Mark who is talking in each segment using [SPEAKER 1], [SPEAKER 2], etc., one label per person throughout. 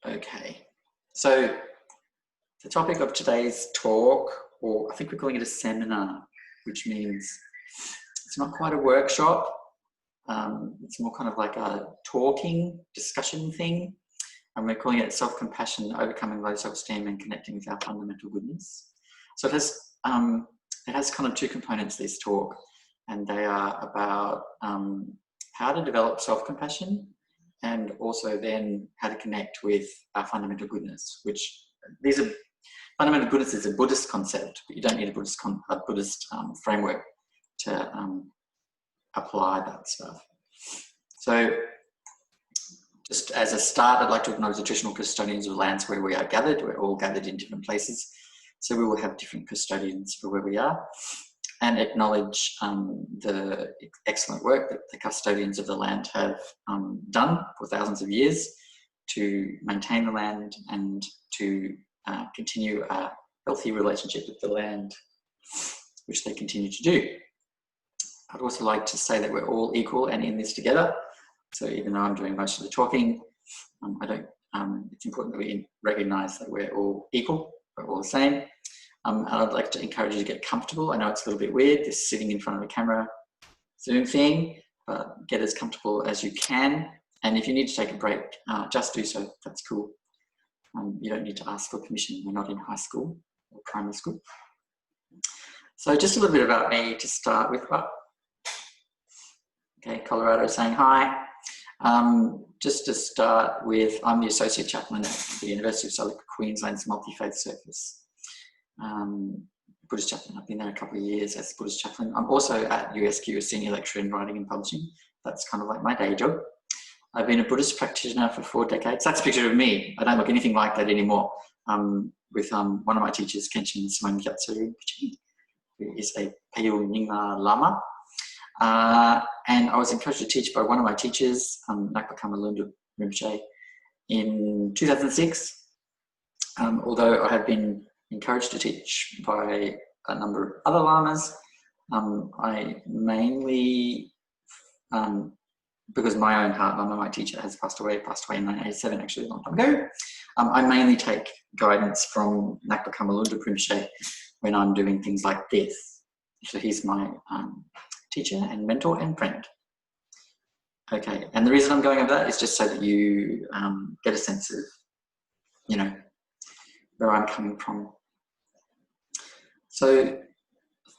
[SPEAKER 1] Okay, so the topic of today's talk, or I think we're calling it a seminar, which means it's not quite a workshop. It's more kind of like a talking, discussion thing. And we're calling it self-compassion, overcoming low self-esteem and connecting with our fundamental goodness. So it has kind of two components, this talk, and they are about how to develop self-compassion and also then how to connect with our fundamental goodness, which fundamental goodness is a Buddhist concept, but you don't need a Buddhist framework to apply that stuff. So just as a start, I'd like to acknowledge the traditional custodians of the lands where we are gathered. We're all gathered in different places, so we will have different custodians for where we are, and acknowledge the excellent work that the custodians of the land have done for thousands of years to maintain the land and to continue a healthy relationship with the land, which they continue to do. I'd also like to say that we're all equal and in this together. So even though I'm doing most of the talking, it's important that we recognise that we're all equal, we're all the same. And I'd like to encourage you to get comfortable. I know it's a little bit weird, this sitting in front of a camera Zoom thing, but get as comfortable as you can. And if you need to take a break, just do so, that's cool. You don't need to ask for permission. We're not in high school or primary school. So just a little bit about me to start with. Okay, Colorado saying hi. Just to start with, I'm the Associate Chaplain at the University of Southern Queensland's Multi-Faith Service. Buddhist Chaplain. I've been there a couple of years as Buddhist Chaplain. I'm also at USQ, a Senior Lecturer in Writing and Publishing. That's kind of like my day job. I've been a Buddhist practitioner for 4 decades. That's a picture of me. I don't look anything like that anymore. With one of my teachers, Kenshin Swan Gyatso, who is a Peo Nyingma Lama. And I was encouraged to teach by one of my teachers, Nakpa Kamalunda Rinpoche, in 2006. Although I have been encouraged to teach by a number of other lamas, I mainly, because my own heart lama, my teacher, has passed away in 1987, actually a long time ago. I mainly take guidance from Nakpa Kamalunda Rinpoche when I'm doing things like this. So he's my teacher and mentor and friend. Okay, and the reason I'm going over that is just so that you get a sense of, you know, where I'm coming from. So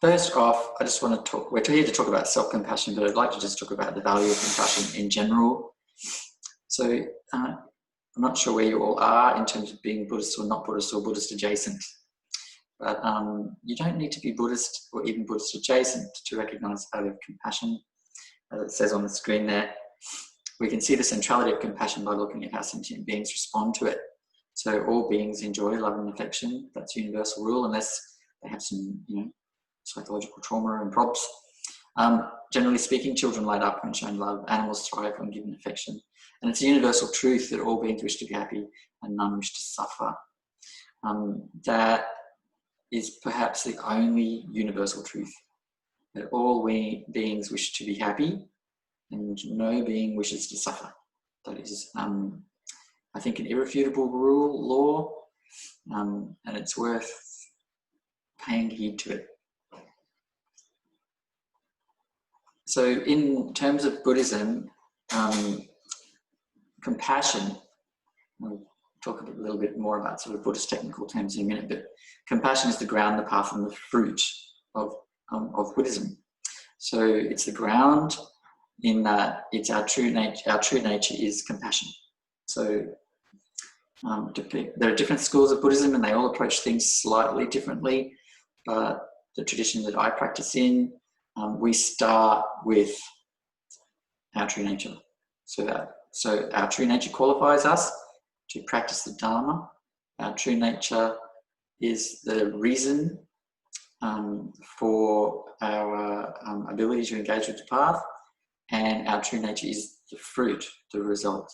[SPEAKER 1] first off, I just want to talk, we're here to talk about self-compassion, but I'd like to just talk about the value of compassion in general. So I'm not sure where you all are in terms of being Buddhist or not Buddhist or Buddhist adjacent. But you don't need to be Buddhist or even Buddhist adjacent to recognise the value of compassion. As it says on the screen there, we can see the centrality of compassion by looking at how sentient beings respond to it. So all beings enjoy love and affection. That's a universal rule, unless they have some, you know, psychological trauma and props. Generally speaking, children light up when shown love. Animals thrive when given affection. And it's a universal truth that all beings wish to be happy and none wish to suffer. That is perhaps the only universal truth, that all beings wish to be happy and no being wishes to suffer. That is, I think, an irrefutable law, and it's worth paying heed to it. So in terms of Buddhism, compassion, we'll talk a little bit more about sort of Buddhist technical terms in a minute, but compassion is the ground, the path, and the fruit of Buddhism. So it's the ground in that it's our true nature. Our true nature is compassion. So there are different schools of Buddhism and they all approach things slightly differently, but the tradition that I practice in, we start with our true nature. So our true nature qualifies us to practice the Dharma. Our true nature is the reason for our ability to engage with the path, and our true nature is the fruit, the result.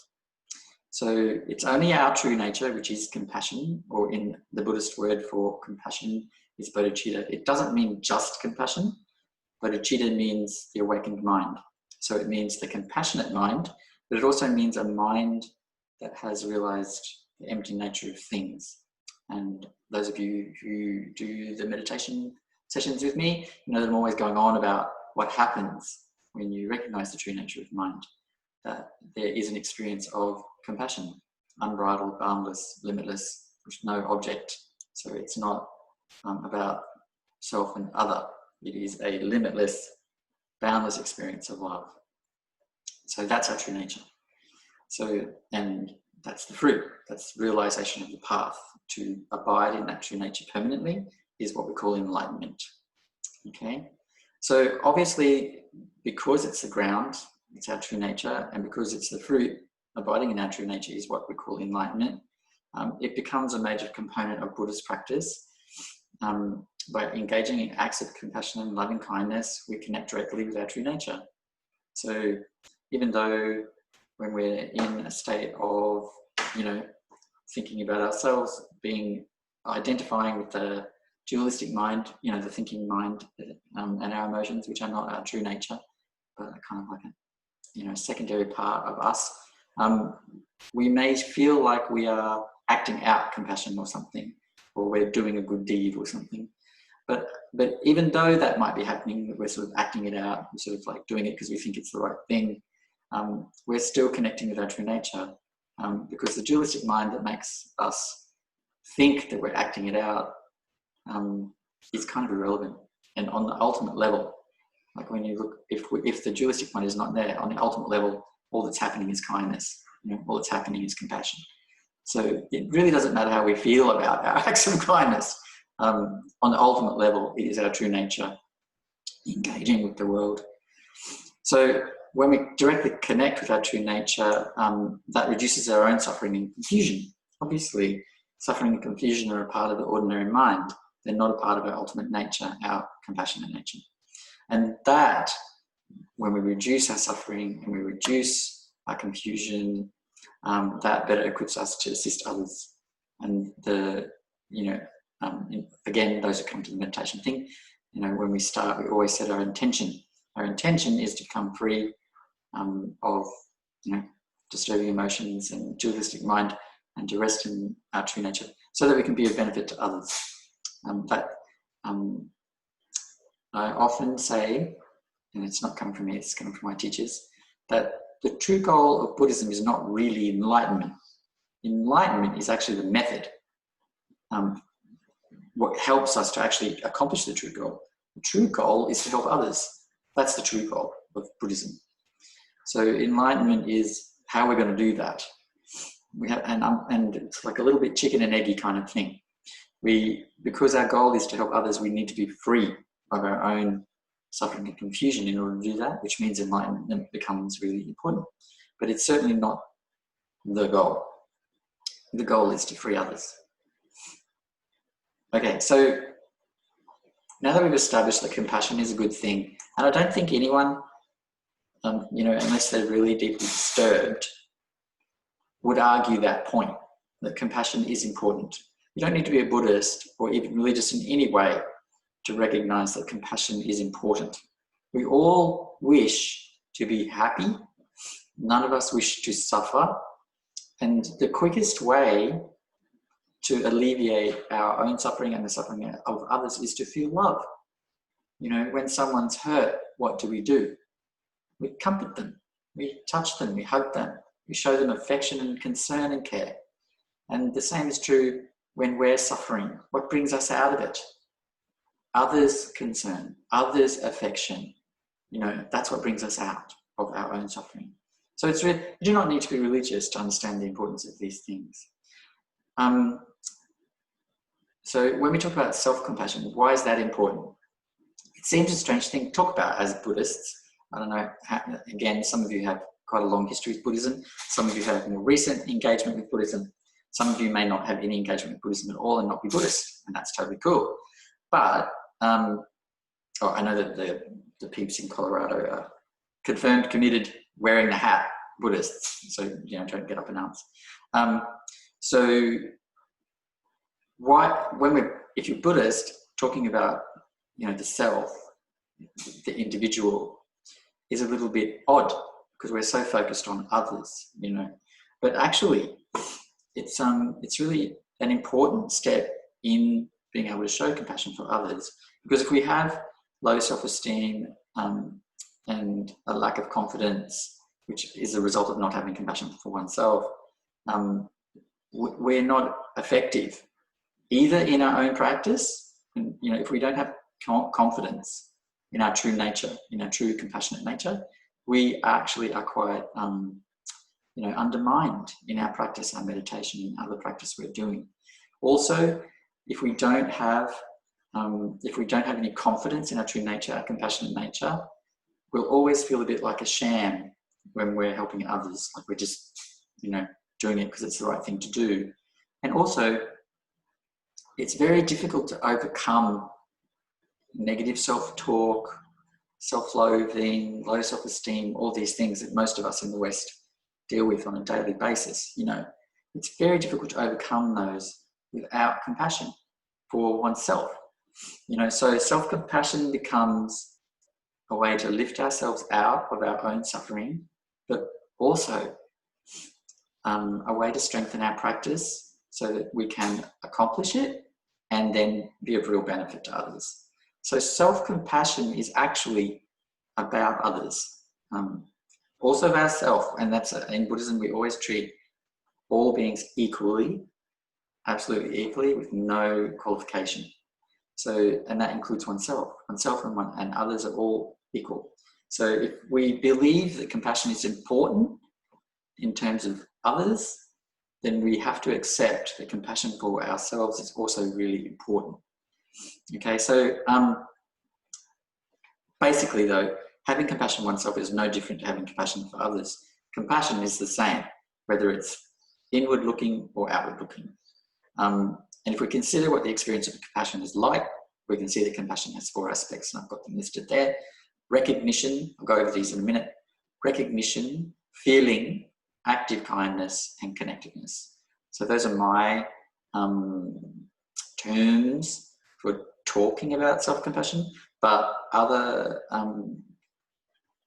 [SPEAKER 1] So it's only our true nature, which is compassion, or in the Buddhist word for compassion is bodhicitta. It doesn't mean just compassion. Bodhicitta means the awakened mind. So it means the compassionate mind, but it also means a mind that has realized the empty nature of things. And those of you who do the meditation sessions with me, you know that I'm always going on about what happens when you recognize the true nature of mind, that there is an experience of compassion, unbridled, boundless, limitless, with no object. So it's not about self and other. It is a limitless, boundless experience of love. So that's our true nature. So, and that's the fruit. That's realization of the path. To abide in that true nature permanently is what we call enlightenment. Okay? So obviously, because it's the ground, it's our true nature, and because it's the fruit, abiding in our true nature is what we call enlightenment. It becomes a major component of Buddhist practice. By engaging in acts of compassion and loving kindness, we connect directly with our true nature. So even though when we're in a state of, you know, thinking about ourselves, identifying with the dualistic mind, you know, the thinking mind, and our emotions, which are not our true nature, but are kind of like a, you know, secondary part of us, we may feel like we are acting out compassion or something, or we're doing a good deed or something. But even though that might be happening, that we're sort of acting it out, we're sort of like doing it because we think it's the right thing, we're still connecting with our true nature, because the dualistic mind that makes us think that we're acting it out is kind of irrelevant. And on the ultimate level, like when you look, if the dualistic mind is not there, on the ultimate level, all that's happening is kindness. You know, all that's happening is compassion. So it really doesn't matter how we feel about our acts of kindness. On the ultimate level, it is our true nature engaging with the world. So when we directly connect with our true nature, that reduces our own suffering and confusion. Obviously, suffering and confusion are a part of the ordinary mind. They're not a part of our ultimate nature, our compassionate nature. And that, when we reduce our suffering and we reduce our confusion, that better equips us to assist others. And again, those who come to the meditation thing, you know, when we start, we always set our intention. Our intention is to become free of, you know, disturbing emotions and dualistic mind, and to rest in our true nature, so that we can be of benefit to others. I often say, and it's not coming from me, it's coming from my teachers, that the true goal of Buddhism is not really enlightenment. Enlightenment is actually the method, what helps us to actually accomplish the true goal. The true goal is to help others. That's the true goal of Buddhism. So enlightenment is how we're going to do that. We have, and it's like a little bit chicken and eggy kind of thing. Because our goal is to help others, we need to be free of our own suffering and confusion in order to do that, which means enlightenment becomes really important. But it's certainly not the goal. The goal is to free others. Okay, so now that we've established that compassion is a good thing, and I don't think anyone, unless they're really deeply disturbed, would argue that point, that compassion is important. You don't need to be a Buddhist or even religious in any way to recognize that compassion is important. We all wish to be happy. None of us wish to suffer. And the quickest way to alleviate our own suffering and the suffering of others is to feel love. You know, when someone's hurt, what do? We comfort them, we touch them, we hug them, we show them affection and concern and care. And the same is true when we're suffering. What brings us out of it? Others' concern, others' affection. You know, that's what brings us out of our own suffering. So it's really, you do not need to be religious to understand the importance of these things. So when we talk about self-compassion, why is that important? It seems a strange thing to talk about as Buddhists. I don't know, again, some of you have quite a long history with Buddhism. Some of you have more recent engagement with Buddhism. Some of you may not have any engagement with Buddhism at all and not be Buddhist, and that's totally cool. But I know that the peeps in Colorado are confirmed, committed, wearing the hat Buddhists. So, you know, don't get up and dance. So if you're Buddhist, talking about, you know, the self, the individual, is a little bit odd because we're so focused on others, you know. But actually, it's really an important step in being able to show compassion for others. Because if we have low self-esteem and a lack of confidence, which is a result of not having compassion for oneself, we're not effective either in our own practice. And, you know, if we don't have confidence in our true nature, in our true compassionate nature, we actually are quite, you know, undermined in our practice, our meditation, and other practice we're doing. Also, if we don't have any confidence in our true nature, our compassionate nature, we'll always feel a bit like a sham when we're helping others, like we're just, you know, doing it because it's the right thing to do. And also, it's very difficult to overcome negative self-talk, self-loathing, low self-esteem, all these things that most of us in the West deal with on a daily basis. You know, it's very difficult to overcome those without compassion for oneself. You know, so self-compassion becomes a way to lift ourselves out of our own suffering, but also a way to strengthen our practice so that we can accomplish it and then be of real benefit to others. So self-compassion is actually about others, also about self. And that's, in Buddhism, we always treat all beings equally, absolutely equally, with no qualification. So, and that includes oneself. Oneself and others are all equal. So if we believe that compassion is important in terms of others, then we have to accept that compassion for ourselves is also really important. Okay, so basically though, having compassion for oneself is no different to having compassion for others. Compassion is the same, whether it's inward looking or outward looking. And if we consider what the experience of compassion is like, we can see that compassion has 4 aspects, and I've got them listed there. Recognition, I'll go over these in a minute. Recognition, feeling, active kindness, and connectedness. So those are my terms for talking about self-compassion, but other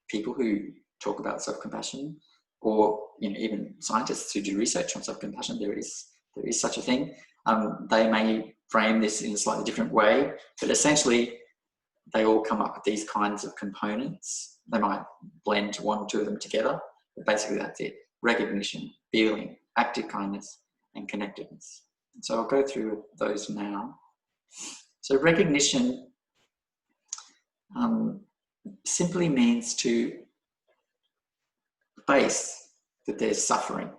[SPEAKER 1] people who talk about self-compassion, or, you know, even scientists who do research on self-compassion, there is such a thing. They may frame this in a slightly different way, but essentially they all come up with these kinds of components. They might blend 1 or 2 of them together, but basically that's it. Recognition, feeling, active kindness, and connectedness. So I'll go through those now. So recognition simply means to face that there's suffering.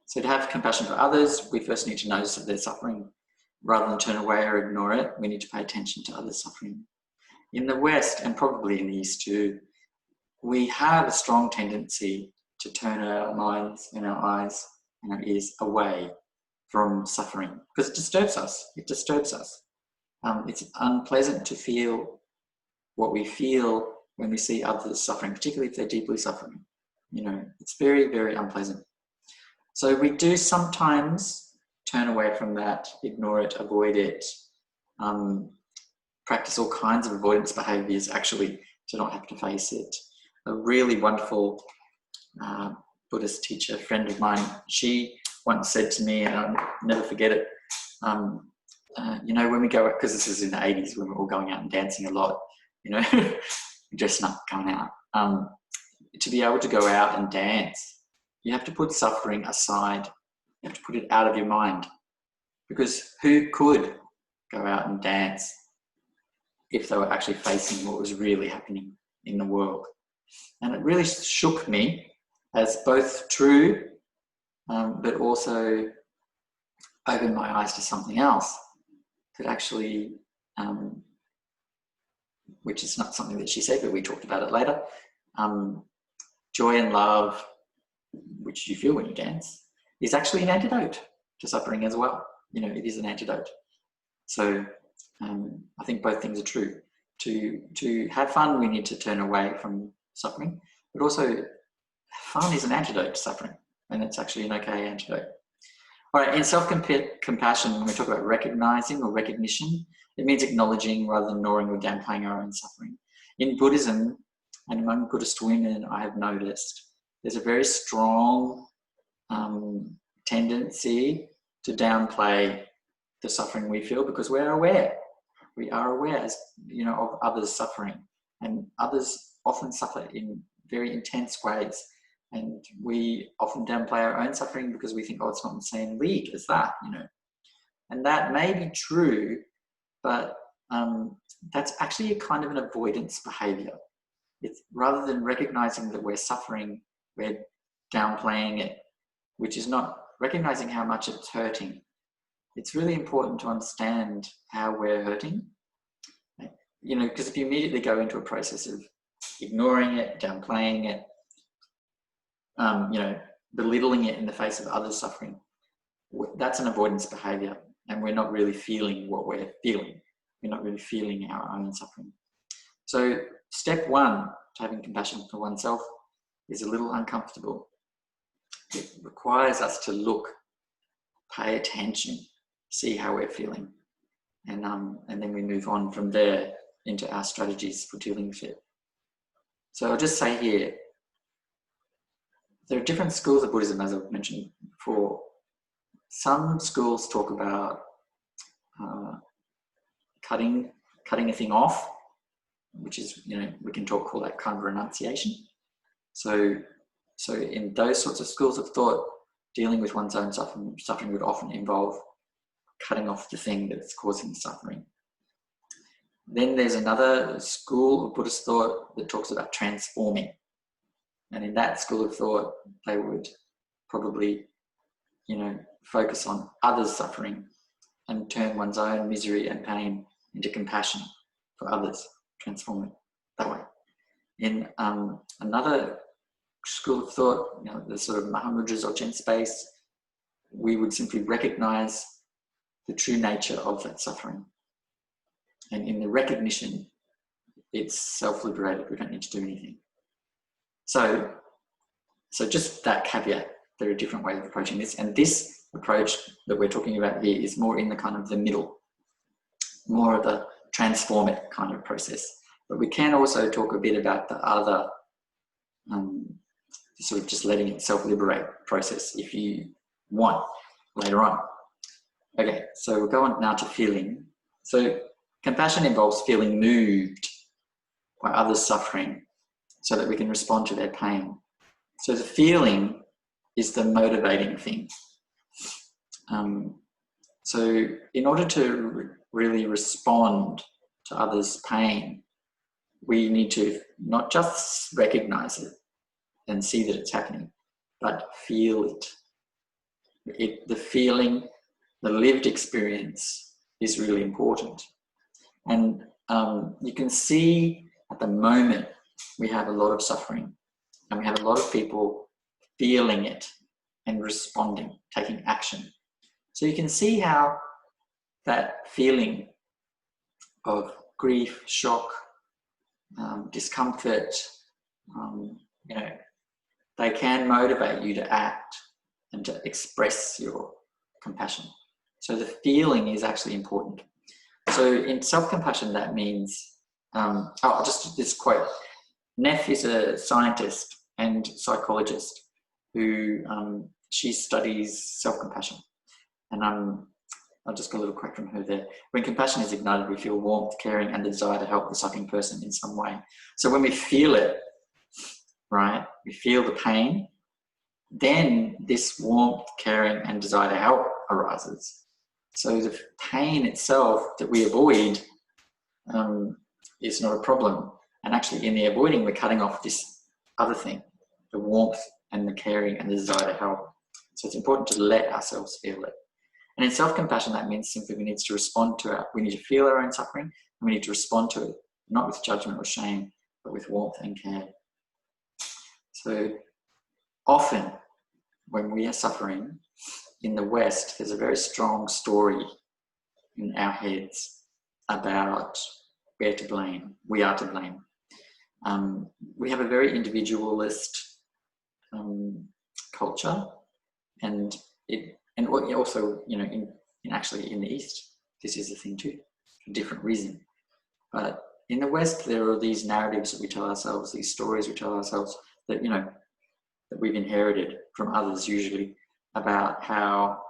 [SPEAKER 1] So to have compassion for others, we first need to notice that they're suffering. Rather than turn away or ignore it, we need to pay attention to others' suffering. In the West, and probably in the East too, we have a strong tendency to turn our minds and our eyes and our ears away from suffering because it disturbs us. It disturbs us. It's unpleasant to feel what we feel when we see others suffering, particularly if they're deeply suffering. You know, it's very, very unpleasant. So we do sometimes turn away from that, ignore it, avoid it, practice all kinds of avoidance behaviours actually to not have to face it. A really wonderful Buddhist teacher, friend of mine, she once said to me, and I'll never forget it, you know, when we go, because this is in the 80s when we're all going out and dancing a lot, you know, dressing up, going out. To be able to go out and dance, you have to put suffering aside. You have to put it out of your mind, because who could go out and dance if they were actually facing what was really happening in the world? And it really shook me as both true, but also opened my eyes to something else that actually, which is not something that she said, but we talked about it later. Joy and love, which you feel when you dance, is actually an antidote to suffering as well. You know, it is an antidote. So I think both things are true. To have fun, we need to turn away from suffering, but also fun is an antidote to suffering, and it's actually an okay antidote. All right, in self-compassion, when we talk about recognizing or recognition, it means acknowledging rather than ignoring or downplaying our own suffering. In Buddhism, and among Buddhist women, I have noticed there's a very strong tendency to downplay the suffering we feel because we're aware. We are aware, as you know, of others' suffering, and others often suffer in very intense ways. And we often downplay our own suffering because we think, oh, it's not in the same league as that, you know. And that may be true, but that's actually a kind of an avoidance behavior. It's rather than recognizing that we're suffering, we're downplaying it, which is not recognizing how much it's hurting. It's really important to understand how we're hurting, you know, because if you immediately go into a process of ignoring it, downplaying it, you know, belittling it in the face of others' suffering, that's an avoidance behavior, and we're not really feeling what we're feeling. We're not really feeling our own suffering. So step one to having compassion for oneself is a little uncomfortable. It requires us to look, pay attention, see how we're feeling, and then we move on from there into our strategies for dealing with it. So I'll just say here, there are different schools of Buddhism, as I've mentioned before. Some schools talk about cutting a thing off, which is, you know, we can call that kind of renunciation. So in those sorts of schools of thought, dealing with one's own suffering would often involve cutting off the thing that's causing suffering. Then there's another school of Buddhist thought that talks about transforming. And in that school of thought, they would probably, you know, focus on others' suffering and turn one's own misery and pain into compassion for others, transform it that way. In another school of thought, you know, the sort of Mahamudra Dzogchen space, we would simply recognize the true nature of that suffering. And in the recognition, it's self-liberated. We don't need to do anything. So just that caveat, there are different ways of approaching this. And this approach that we're talking about here is more in the kind of the middle, more of the transform it kind of process. But we can also talk a bit about the other, sort of just letting it self-liberate process if you want later on. Okay, so we'll go on now to feeling. So compassion involves feeling moved by others' suffering so that we can respond to their pain. So the feeling is the motivating thing. So in order to really respond to others' pain, we need to not just recognize it and see that it's happening, but feel it. The feeling, the lived experience is really important. And you can see at the moment we have a lot of suffering, and we have a lot of people feeling it and responding, taking action. So you can see how that feeling of grief, shock, discomfort, you know, they can motivate you to act and to express your compassion. So the feeling is actually important. So in self-compassion, that means, just this quote. Neff is a scientist and psychologist who she studies self-compassion. And I'll just get a little quote from her there. When compassion is ignited, we feel warmth, caring, and the desire to help the suffering person in some way. So when we feel it, right, we feel the pain, then this warmth, caring, and desire to help arises. So the pain itself that we avoid is not a problem. And actually in the avoiding, we're cutting off this other thing, the warmth and the caring and the desire to help. So it's important to let ourselves feel it. And in self-compassion, that means simply we need to respond to we need to feel our own suffering, and we need to respond to it, not with judgment or shame, but with warmth and care. So often when we are suffering in the West, there's a very strong story in our heads about we're to blame, we are to blame. We have a very individualist culture, and also, you know, in the East, this is a thing too, for a different reason. But in the West, there are these narratives that we tell ourselves, these stories we tell ourselves that, you know, that we've inherited from others usually, about how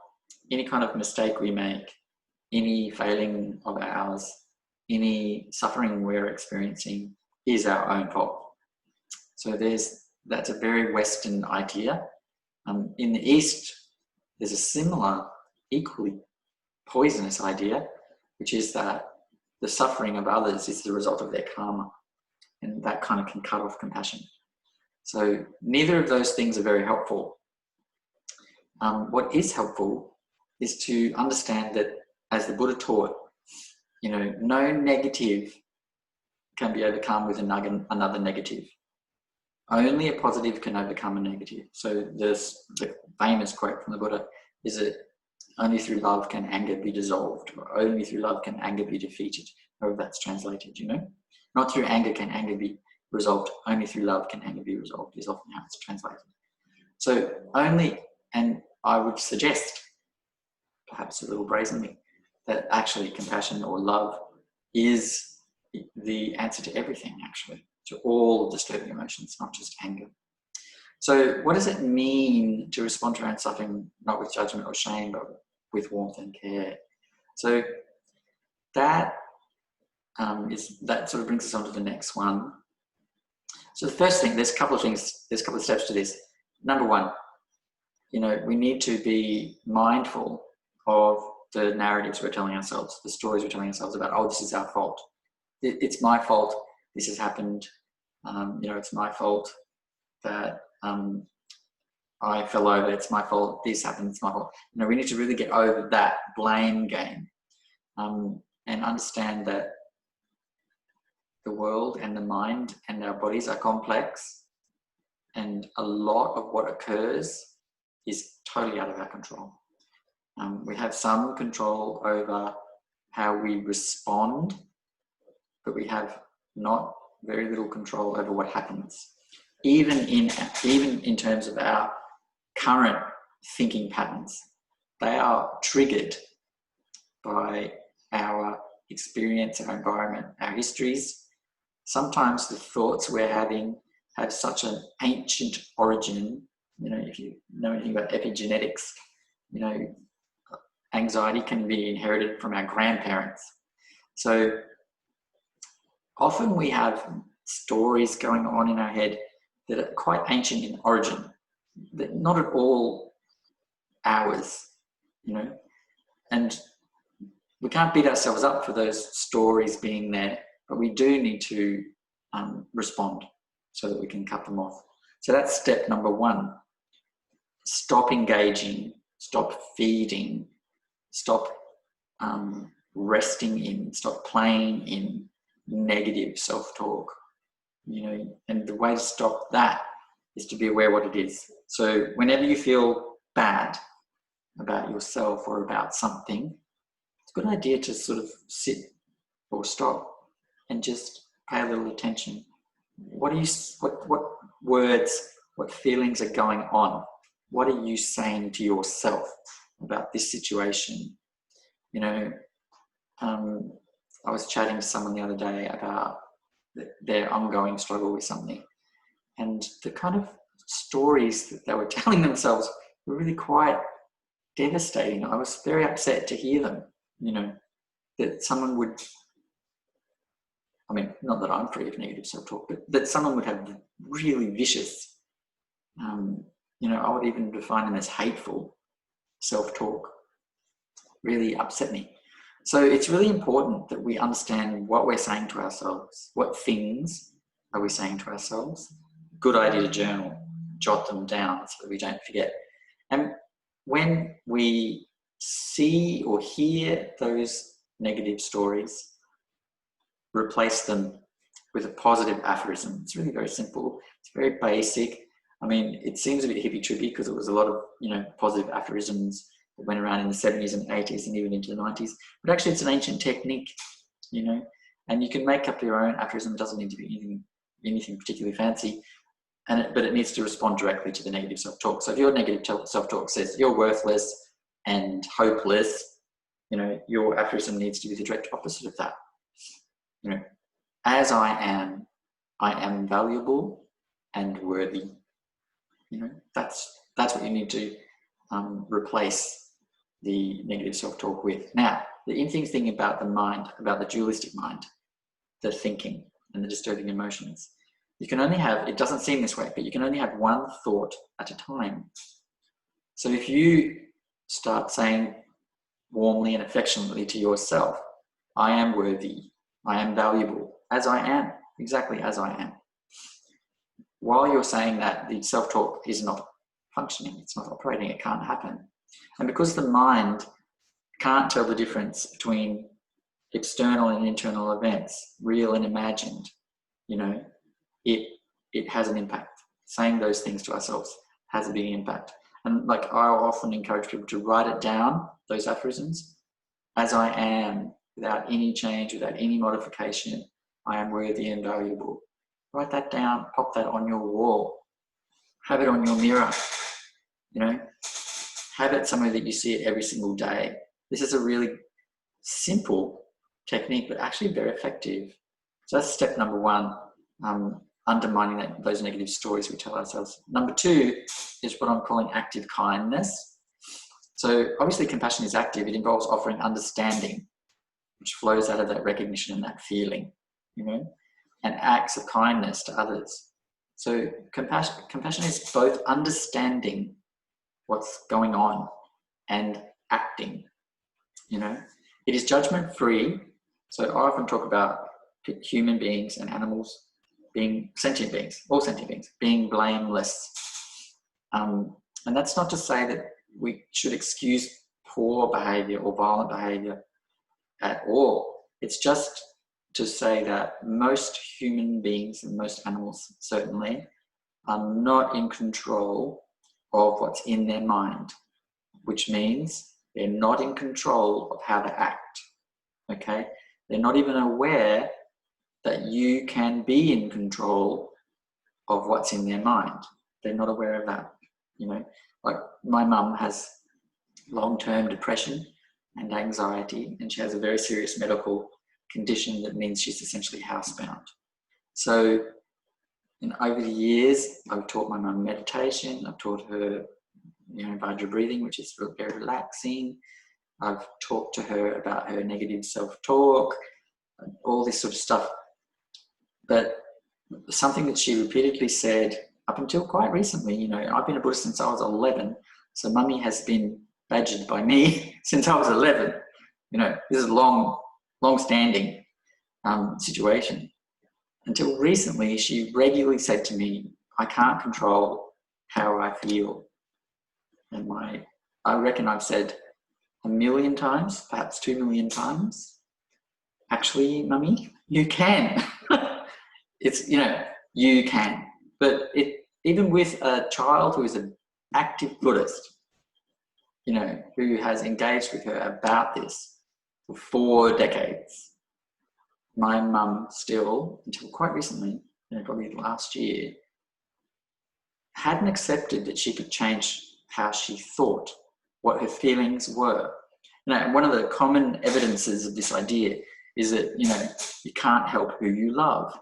[SPEAKER 1] any kind of mistake we make, any failing of ours, any suffering we're experiencing is our own fault. So that's a very Western idea. In the East, there's a similar, equally poisonous idea, which is that the suffering of others is the result of their karma, and that kind of can cut off compassion. So neither of those things are very helpful. What is helpful is to understand that, as the Buddha taught, no negative can be overcome with another negative. Only a positive can overcome a negative. So the famous quote from the Buddha is that only through love can anger be dissolved, or only through love can anger be defeated, however that's translated, Not through anger can anger be resolved, only through love can anger be resolved, is often how it's translated. So and I would suggest, perhaps a little brazenly, that actually compassion or love is the answer to everything, actually, to all disturbing emotions, not just anger. So what does it mean to respond to our own suffering, not with judgment or shame, but with warmth and care? So that sort of brings us on to the next one. So the first thing, there's a couple of steps to this. Number one, we need to be mindful of the narratives we're telling ourselves, the stories we're telling ourselves about, oh, this is our fault. It's my fault. This has happened. It's my fault that I fell over. It's my fault. This happened. It's my fault. We need to really get over that blame game and understand that the world and the mind and our bodies are complex, and a lot of what occurs is totally out of our control. We have some control over how we respond, but we have not very little control over what happens. Even in terms of our current thinking patterns, they are triggered by our experience, our environment, our histories. Sometimes the thoughts we're having have such an ancient origin. If you know anything about epigenetics, anxiety can be inherited from our grandparents. So often we have stories going on in our head that are quite ancient in origin, that not at all ours, and we can't beat ourselves up for those stories being there, but we do need to respond so that we can cut them off. So that's step number one. Stop engaging, stop feeding, stop resting in, stop playing in negative self-talk, and the way to stop that is to be aware what it is. So whenever you feel bad about yourself or about something, it's a good idea to sort of sit or stop and just pay a little attention. What words, what feelings are going on? What are you saying to yourself about this situation? I was chatting to someone the other day about their ongoing struggle with something, and the kind of stories that they were telling themselves were really quite devastating. I was very upset to hear them, that someone would, not that I'm free of negative self-talk, but that someone would have really vicious, I would even define them as hateful self-talk. Really upset me. So it's really important that we understand what we're saying to ourselves. What things are we saying to ourselves? Good idea to journal, jot them down so that we don't forget. And when we see or hear those negative stories, replace them with a positive aphorism. It's really very simple. It's very basic. It seems a bit hippie-trippy because it was a lot of, positive aphorisms that went around in the 70s and 80s and even into the 90s. But actually it's an ancient technique, and you can make up your own aphorism. It doesn't need to be anything particularly fancy, but it needs to respond directly to the negative self-talk. So if your negative self-talk says you're worthless and hopeless, your aphorism needs to be the direct opposite of that. As I am valuable and worthy. That's what you need to replace the negative self-talk with. Now, the interesting thing about the mind, about the dualistic mind, the thinking and the disturbing emotions, you can only have, it doesn't seem this way, but you can only have one thought at a time. So if you start saying warmly and affectionately to yourself, I am worthy, I am valuable, as I am, exactly as I am. While you're saying that, the self-talk is not functioning, it's not operating, it can't happen. And because the mind can't tell the difference between external and internal events, real and imagined, you know, it has an impact. Saying those things to ourselves has a big impact. And like, I often encourage people to write it down, those aphorisms, as I am, without any change, without any modification, I am worthy and valuable. Write that down, pop that on your wall, have it on your mirror, you know, have it somewhere that you see it every single day. This is a really simple technique, but actually very effective. So that's step number one, undermining those negative stories we tell ourselves. Number two is what I'm calling active kindness. So obviously compassion is active. It involves offering understanding, which flows out of that recognition and that feeling, you know, and acts of kindness to others. So compassion is both understanding what's going on and acting, you know. It is judgment-free. So I often talk about human beings and animals being sentient beings, all sentient beings, being blameless. And that's not to say that we should excuse poor behavior or violent behavior at all. It's just to say that most human beings and most animals certainly are not in control of what's in their mind, which means they're not in control of how to act, okay? They're not even aware that you can be in control of what's in their mind. They're not aware of that, you know? Like, my mum has long-term depression and anxiety, and she has a very serious medical condition that means she's essentially housebound. So, over the years, I've taught my mum meditation. I've taught her, you know, Vajra breathing, which is very relaxing. I've talked to her about her negative self-talk, all this sort of stuff. But something that she repeatedly said up until quite recently, you know, I've been a Buddhist since I was 11, so Mummy has been badgered by me since I was 11. You know, this is a long-standing situation. Until recently, she regularly said to me, I can't control how I feel. And I reckon I've said 1 million times, perhaps 2 million times, actually, Mummy, you can. It's, you know, you can. But even with a child who is an active Buddhist, you know, who has engaged with her about this for 4 decades, my mum still, until quite recently, you know, probably last year, hadn't accepted that she could change how she thought, what her feelings were. You know, one of the common evidences of this idea is that, you know, you can't help who you love.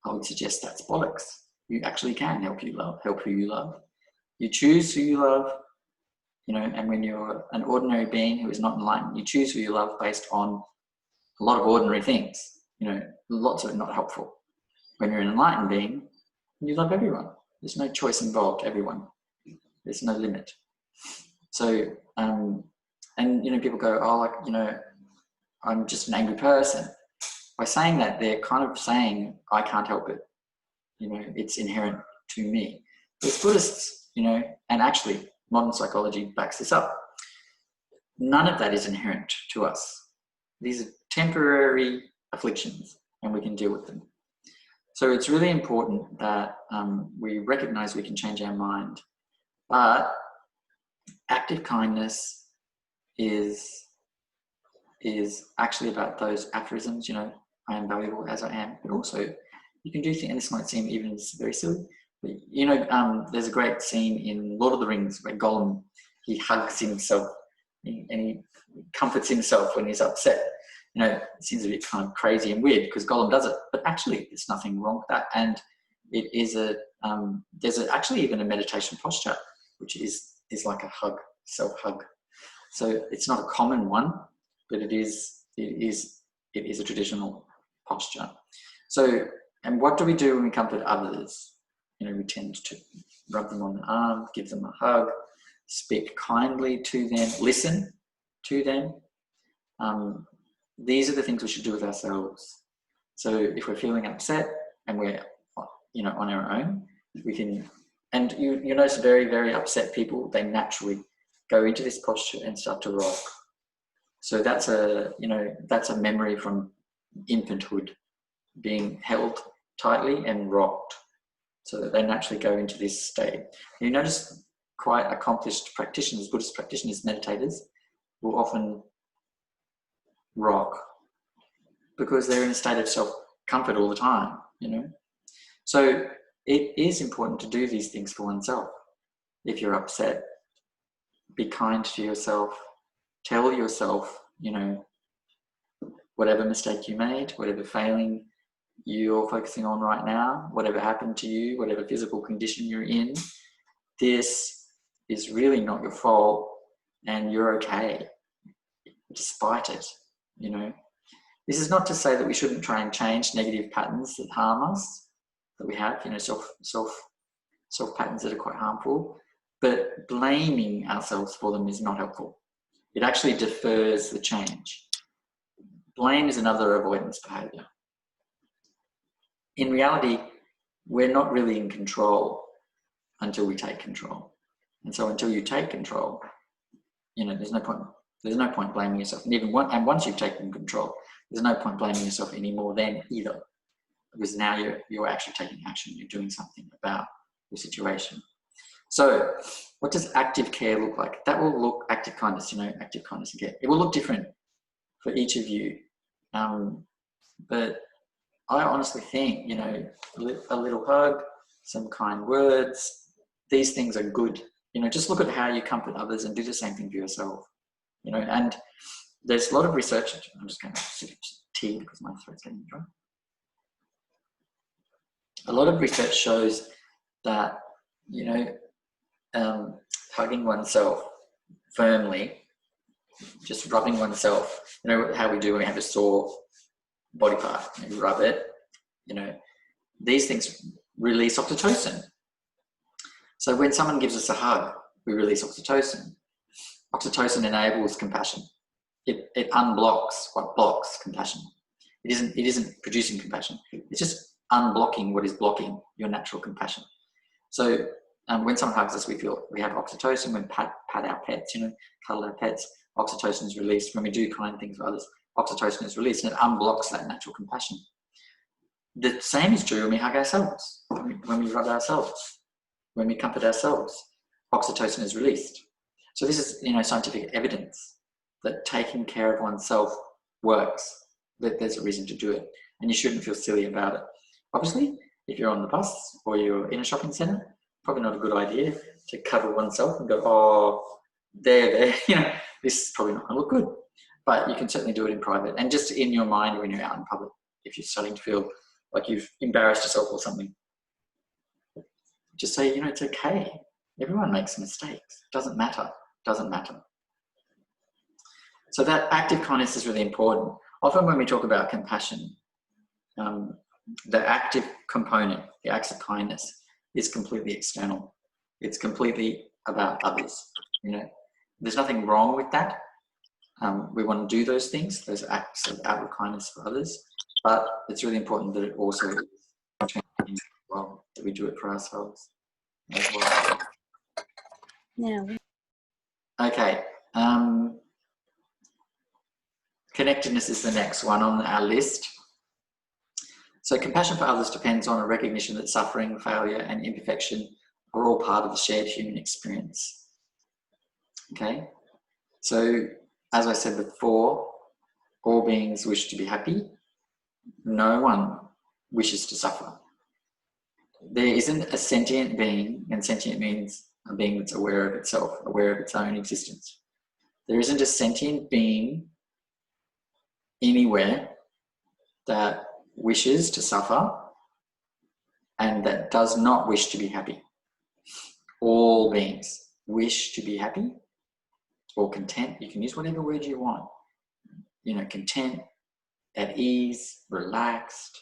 [SPEAKER 1] I would suggest that's bollocks. You actually can help who you love. You choose who you love, you know, and when you're an ordinary being who is not enlightened, you choose who you love based on a lot of ordinary things, you know, lots of it not helpful. When you're an enlightened being, you love everyone. There's no choice involved, everyone. There's no limit. So, and, you know, people go, oh, like, you know, I'm just an angry person. By saying that, they're kind of saying, I can't help it. You know, it's inherent to me. As Buddhists, you know, and actually modern psychology backs this up, none of that is inherent to us. These are temporary afflictions and we can deal with them. So it's really important that we recognize we can change our mind. But active kindness is actually about those aphorisms, you know, I am valuable as I am, but also you can do things, and this might seem even very silly, but, you know, there's a great scene in Lord of the Rings where Gollum, he hugs himself and he comforts himself when he's upset. You know, it seems a bit kind of crazy and weird because Gollum does it, but actually there's nothing wrong with that. And it is there's actually even a meditation posture, which is is like a hug, self-hug. So it's not a common one, but it is a traditional posture. So, and what do we do when we comfort others? You know, we tend to rub them on the arm, give them a hug, speak kindly to them, listen to them. These are the things we should do with ourselves. So if we're feeling upset and we're, you know, on our own, we can, and you notice very, very upset people, they naturally go into this posture and start to rock. So that's a, you know, that's a memory from infanthood, being held tightly and rocked, so that they naturally go into this state. You notice quite accomplished practitioners, Buddhist practitioners, meditators, will often rock because they're in a state of self-comfort all the time, you know. So it is important to do these things for oneself. If you're upset, be kind to yourself. Tell yourself, you know, whatever mistake you made, whatever failing you're focusing on right now, whatever happened to you, whatever physical condition you're in, this is really not your fault and you're okay despite it, you know. This is not to say that we shouldn't try and change negative patterns that harm us, that we have, you know, self patterns that are quite harmful, but blaming ourselves for them is not helpful. It actually defers the change. Blame is another avoidance behavior. In reality, we're not really in control until we take control. And so until you take control, you know, there's no point blaming yourself. And once you've taken control, there's no point blaming yourself anymore then either, because now you're actually taking action. You're doing something about your situation. So what does active care look like? That will look, active kindness, you know, active kindness and care. It will look different for each of you. But I honestly think, you know, a little hug, some kind words, these things are good. You know, just look at how you comfort others and do the same thing for yourself. You know, and there's a lot of research. I'm just going to sip tea because my throat's getting dry. A lot of research shows that, you know, hugging oneself firmly, just rubbing oneself, you know how we do when we have a sore body part, you rub it, you know, these things release oxytocin. So when someone gives us a hug, we release oxytocin. Oxytocin enables compassion. It unblocks what blocks compassion. It isn't producing compassion. It's just unblocking what is blocking your natural compassion. So when someone hugs us, we have oxytocin. When pat our pets, you know, cuddle our pets, oxytocin is released. When we do kind things for others, oxytocin is released and it unblocks that natural compassion. The same is true when we hug ourselves, when we rub ourselves, when we comfort ourselves, oxytocin is released. So this is, you know, scientific evidence that taking care of oneself works, that there's a reason to do it, and you shouldn't feel silly about it. Obviously, if you're on the bus or you're in a shopping centre, probably not a good idea to cuddle oneself and go, oh, there, you know, this is probably not going to look good. But you can certainly do it in private and just in your mind when you're out in public, if you're starting to feel like you've embarrassed yourself or something. Just say, you know, it's okay. Everyone makes mistakes. Doesn't matter. Doesn't matter. So that active kindness is really important. Often when we talk about compassion, the active component, the acts of kindness, is completely external. It's completely about others. You know, there's nothing wrong with that. We want to do those things, those acts of outward kindness for others, but it's really important that it also is well, that we do it for ourselves as well.
[SPEAKER 2] Yeah.
[SPEAKER 1] Okay. Connectedness is the next one on our list. So compassion for others depends on a recognition that suffering, failure, and imperfection are all part of the shared human experience. Okay? So, as I said before, all beings wish to be happy. No one wishes to suffer. There isn't a sentient being, and sentient means a being that's aware of itself, aware of its own existence. There isn't a sentient being anywhere that wishes to suffer and that does not wish to be happy. All beings wish to be happy or content. You can use whatever word you want. You know, content, at ease, relaxed,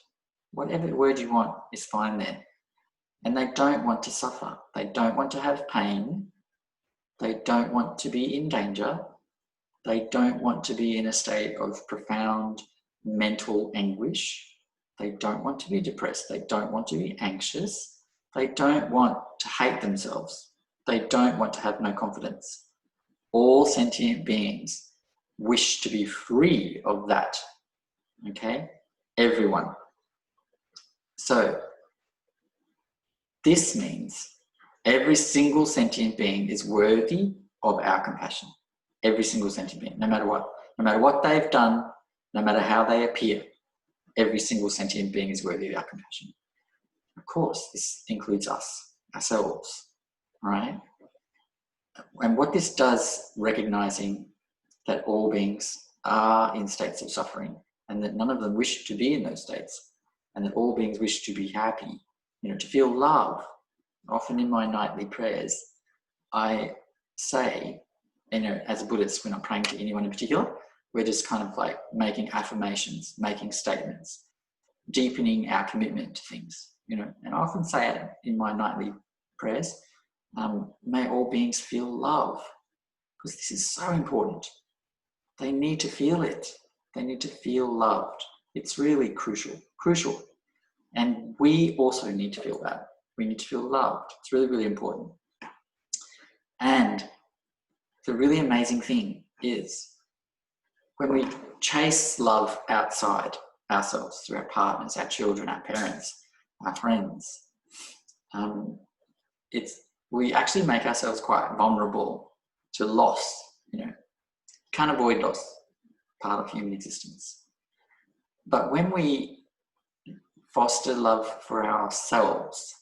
[SPEAKER 1] whatever word you want is fine there. And they don't want to suffer. They don't want to have pain. They don't want to be in danger. They don't want to be in a state of profound mental anguish. They don't want to be depressed. They don't want to be anxious. They don't want to hate themselves. They don't want to have no confidence. All sentient beings wish to be free of that. Okay? Everyone. So, this means every single sentient being is worthy of our compassion. Every single sentient being, no matter what. No matter what they've done, no matter how they appear, every single sentient being is worthy of our compassion. Of course, this includes us, ourselves, right? And what this does, recognizing that all beings are in states of suffering and that none of them wish to be in those states, and that all beings wish to be happy, you know, to feel love. Often in my nightly prayers, I say, you know, as a Buddhist, we're not praying to anyone in particular. We're just kind of like making affirmations, making statements, deepening our commitment to things, you know. And I often say it in my nightly prayers, may all beings feel love, because this is so important. They need to feel it. They need to feel loved. It's really crucial. And we also need to feel that. We need to feel loved. It's really, really important. And the really amazing thing is when we chase love outside ourselves, through our partners, our children, our parents, our friends, we actually make ourselves quite vulnerable to loss. You know, can't avoid loss, part of human existence. But when we foster love for ourselves,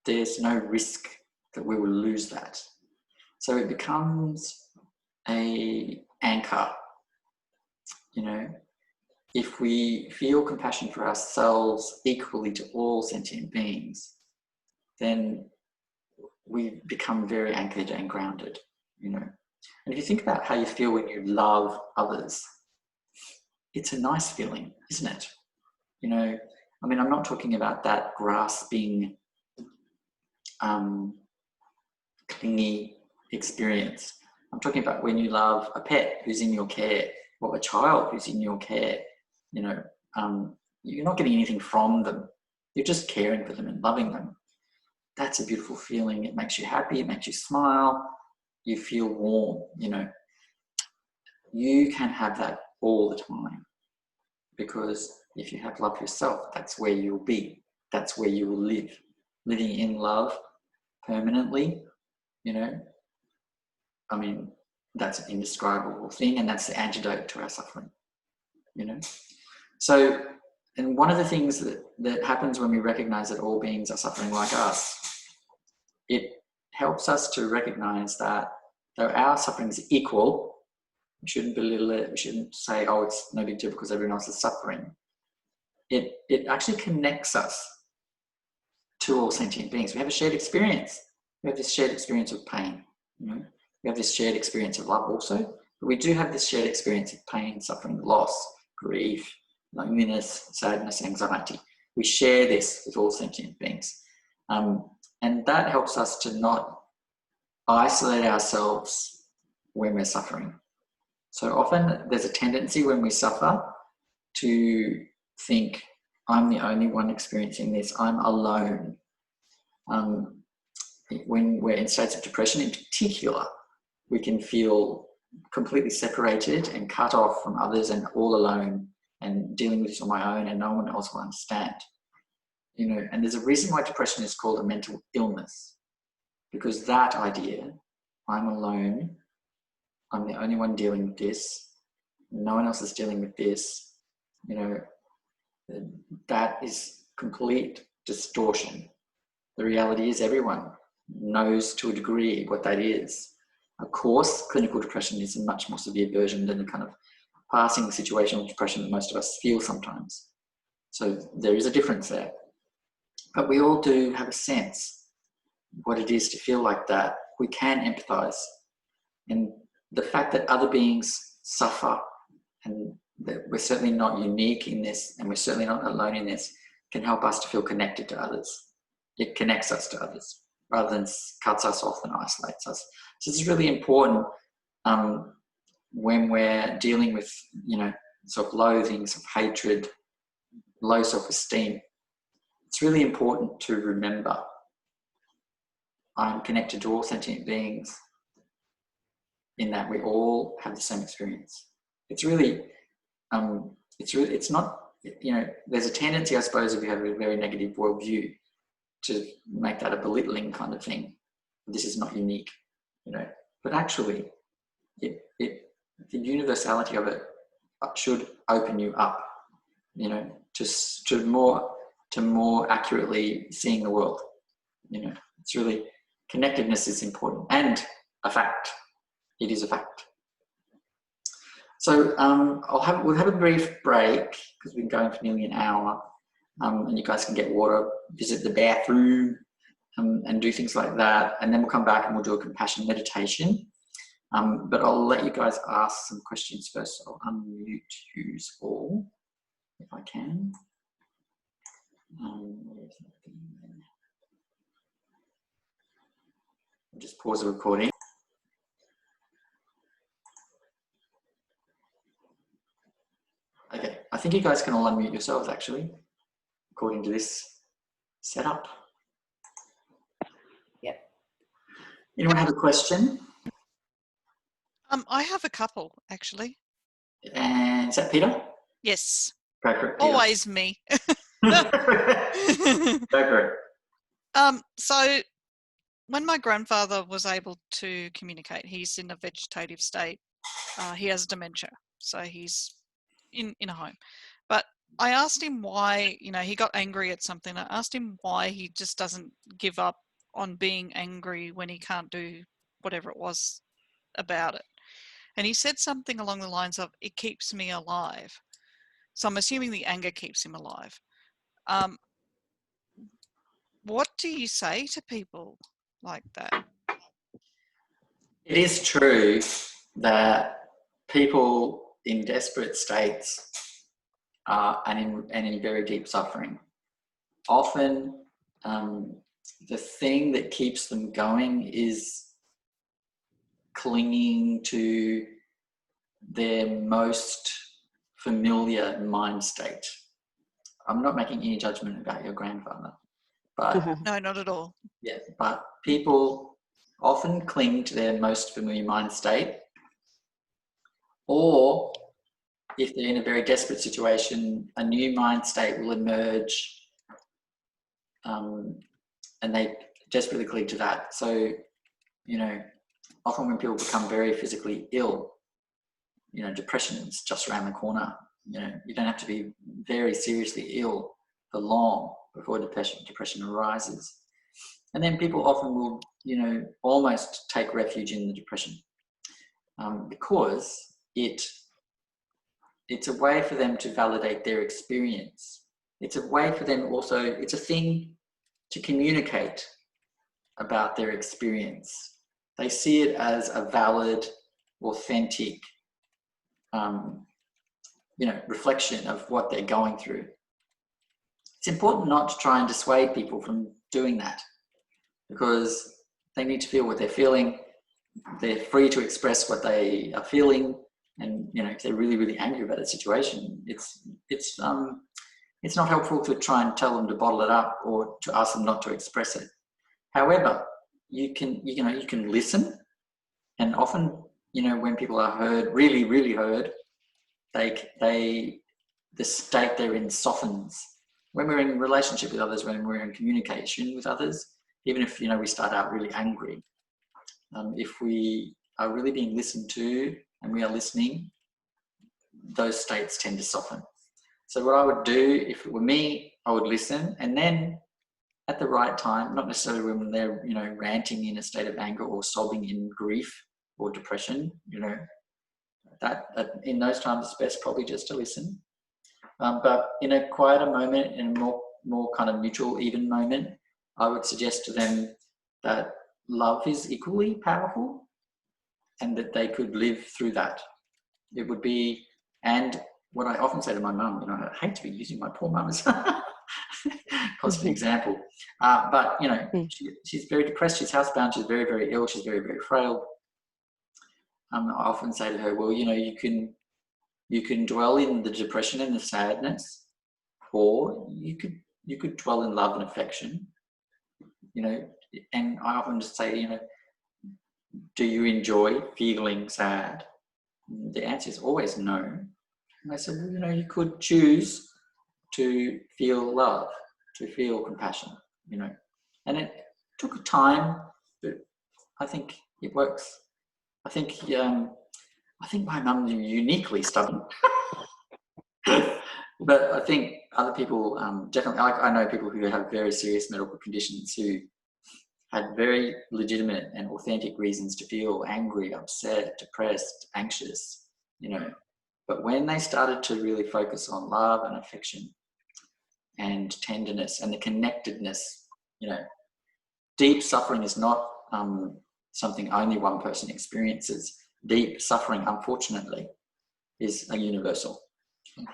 [SPEAKER 1] there's no risk that we will lose that. So it becomes an anchor. You know, if we feel compassion for ourselves equally to all sentient beings, then we become very anchored and grounded, you know. And if you think about how you feel when you love others, it's a nice feeling, isn't it? You know, I mean, I'm not talking about that grasping, clingy experience. I'm talking about when you love a pet who's in your care, or a child who's in your care. You know, you're not getting anything from them. You're just caring for them and loving them. That's a beautiful feeling. It makes you happy. It makes you smile. You feel warm, you know. You can have that all the time, because if you have love for yourself, that's where you'll be. That's where you will live. Living in love permanently, you know. I mean, that's an indescribable thing, and that's the antidote to our suffering, you know. So, and one of the things that happens when we recognize that all beings are suffering like us, it helps us to recognize that though our suffering is equal, we shouldn't belittle it. We shouldn't say, oh, it's no big deal because everyone else is suffering. It actually connects us to all sentient beings. We have a shared experience. We have this shared experience of pain, you know. We have this shared experience of love also, but we do have this shared experience of pain, suffering, loss, grief, loneliness, sadness, anxiety. We share this with all sentient beings. And that helps us to not isolate ourselves when we're suffering. So often there's a tendency when we suffer to think, I'm the only one experiencing this, I'm alone. When we're in states of depression in particular, we can feel completely separated and cut off from others and all alone and dealing with this on my own, and no one else will understand. You know, and there's a reason why depression is called a mental illness, because that idea, I'm alone, I'm the only one dealing with this, no one else is dealing with this, you know, that is complete distortion. The reality is everyone knows to a degree what that is. Of course, clinical depression is a much more severe version than the kind of passing situational depression that most of us feel sometimes. So there is a difference there. But we all do have a sense what it is to feel like that we can empathize. And the fact that other beings suffer and that we're certainly not unique in this and we're certainly not alone in this can help us to feel connected to others. It connects us to others rather than cuts us off and isolates us. So this is really important when we're dealing with, self-loathing, self-hatred, low self-esteem. It's really important to remember I'm connected to all sentient beings in that we all have the same experience. It's not, there's a tendency, I suppose, if you have a very negative worldview to make that a belittling kind of thing. This is not unique, but actually the universality of it should open you up, to more accurately seeing the world. It's really, connectedness is important and a fact. It is a fact. So we'll have a brief break because we've been going for nearly an hour, and you guys can get water, visit the bathroom, and do things like that. And then we'll come back and we'll do a compassion meditation. But I'll let you guys ask some questions first. So I'll unmute you all if I can. I'll just pause the recording. Okay, I think you guys can all unmute yourselves actually, according to this setup.
[SPEAKER 2] Yep.
[SPEAKER 1] Anyone have a question?
[SPEAKER 3] I have a couple actually.
[SPEAKER 1] And is that Peter?
[SPEAKER 3] Yes.
[SPEAKER 1] Go for it, Peter.
[SPEAKER 3] Always me.
[SPEAKER 1] Go for it.
[SPEAKER 3] So when my grandfather was able to communicate, he's in a vegetative state. He has dementia, so he's in a home. But I asked him why, he got angry at something. I asked him why he just doesn't give up on being angry when he can't do whatever it was about it. And he said something along the lines of, it keeps me alive. So I'm assuming the anger keeps him alive. What do you say to people like that?
[SPEAKER 1] It is true that people in desperate states and in very deep suffering, often the thing that keeps them going is clinging to their most familiar mind state. I'm not making any judgment about your grandfather, but
[SPEAKER 3] No, not at all.
[SPEAKER 1] yeah, but people often cling to their most familiar mind state, or if they're in a very desperate situation, a new mind state will emerge, and they desperately cling to that. So, often when people become very physically ill, depression is just around the corner. You don't have to be very seriously ill for long before depression arises. And then people often will, almost take refuge in the depression because it's a way for them to validate their experience. It's a way for them also, it's a thing to communicate about their experience. They see it as a valid, authentic, reflection of what they're going through. It's important not to try and dissuade people from doing that because they need to feel what they're feeling. They're free to express what they are feeling, and if they're really, really angry about the situation, it's not helpful to try and tell them to bottle it up or to ask them not to express it. However, you can listen, and often when people are heard, really, really heard, the state they're in softens. When we're in relationship with others, when we're in communication with others, even if we start out really angry, if we are really being listened to and we are listening, those states tend to soften. So what I would do if it were me, I would listen, and then at the right time, not necessarily when they're ranting in a state of anger or sobbing in grief or depression, that in those times it's best probably just to listen. But in a quieter moment, in a more kind of neutral, even moment, I would suggest to them that love is equally powerful and that they could live through that. It would be, and what I often say to my mum, I hate to be using my poor mum as constant example, but she's very depressed, she's housebound, she's very, very ill, she's very, very frail. I often say to her, well, you can dwell in the depression and the sadness, or you could dwell in love and affection, and I often just say, do you enjoy feeling sad? The answer is always no. And I said, well, you could choose to feel love, to feel compassion, and it took time, but I think it works. I think my mum's uniquely stubborn. But I think other people, definitely, I know people who have very serious medical conditions who had very legitimate and authentic reasons to feel angry, upset, depressed, anxious, But when they started to really focus on love and affection and tenderness and the connectedness, deep suffering is not something only one person experiences. Deep suffering, unfortunately, is a universal.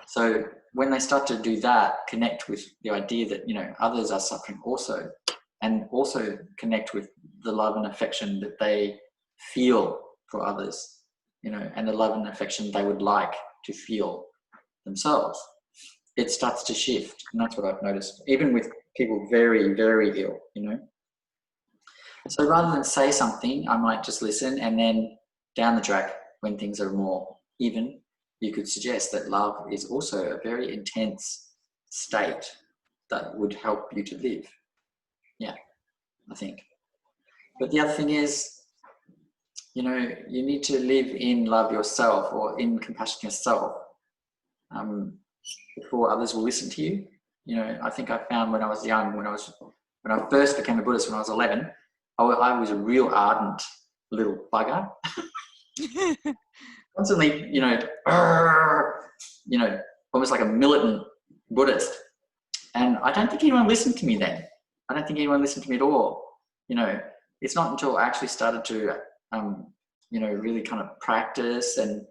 [SPEAKER 1] So when they start to do that, connect with the idea that, others are suffering also, and also connect with the love and affection that they feel for others, and the love and affection they would like to feel themselves, it starts to shift. And that's what I've noticed, even with people very, very ill, So rather than say something, I might just listen, and then down the track, when things are more even, you could suggest that love is also a very intense state that would help you to live. Yeah, I think. But the other thing is, you need to live in love yourself, or in compassion yourself, before others will listen to you. I think I found when I was young, when I first became a Buddhist when I was 11, I was a real ardent little bugger. Constantly, almost like a militant Buddhist. And I don't think anyone listened to me then. I don't think anyone listened to me at all. It's not until I actually started to, really kind of practice, and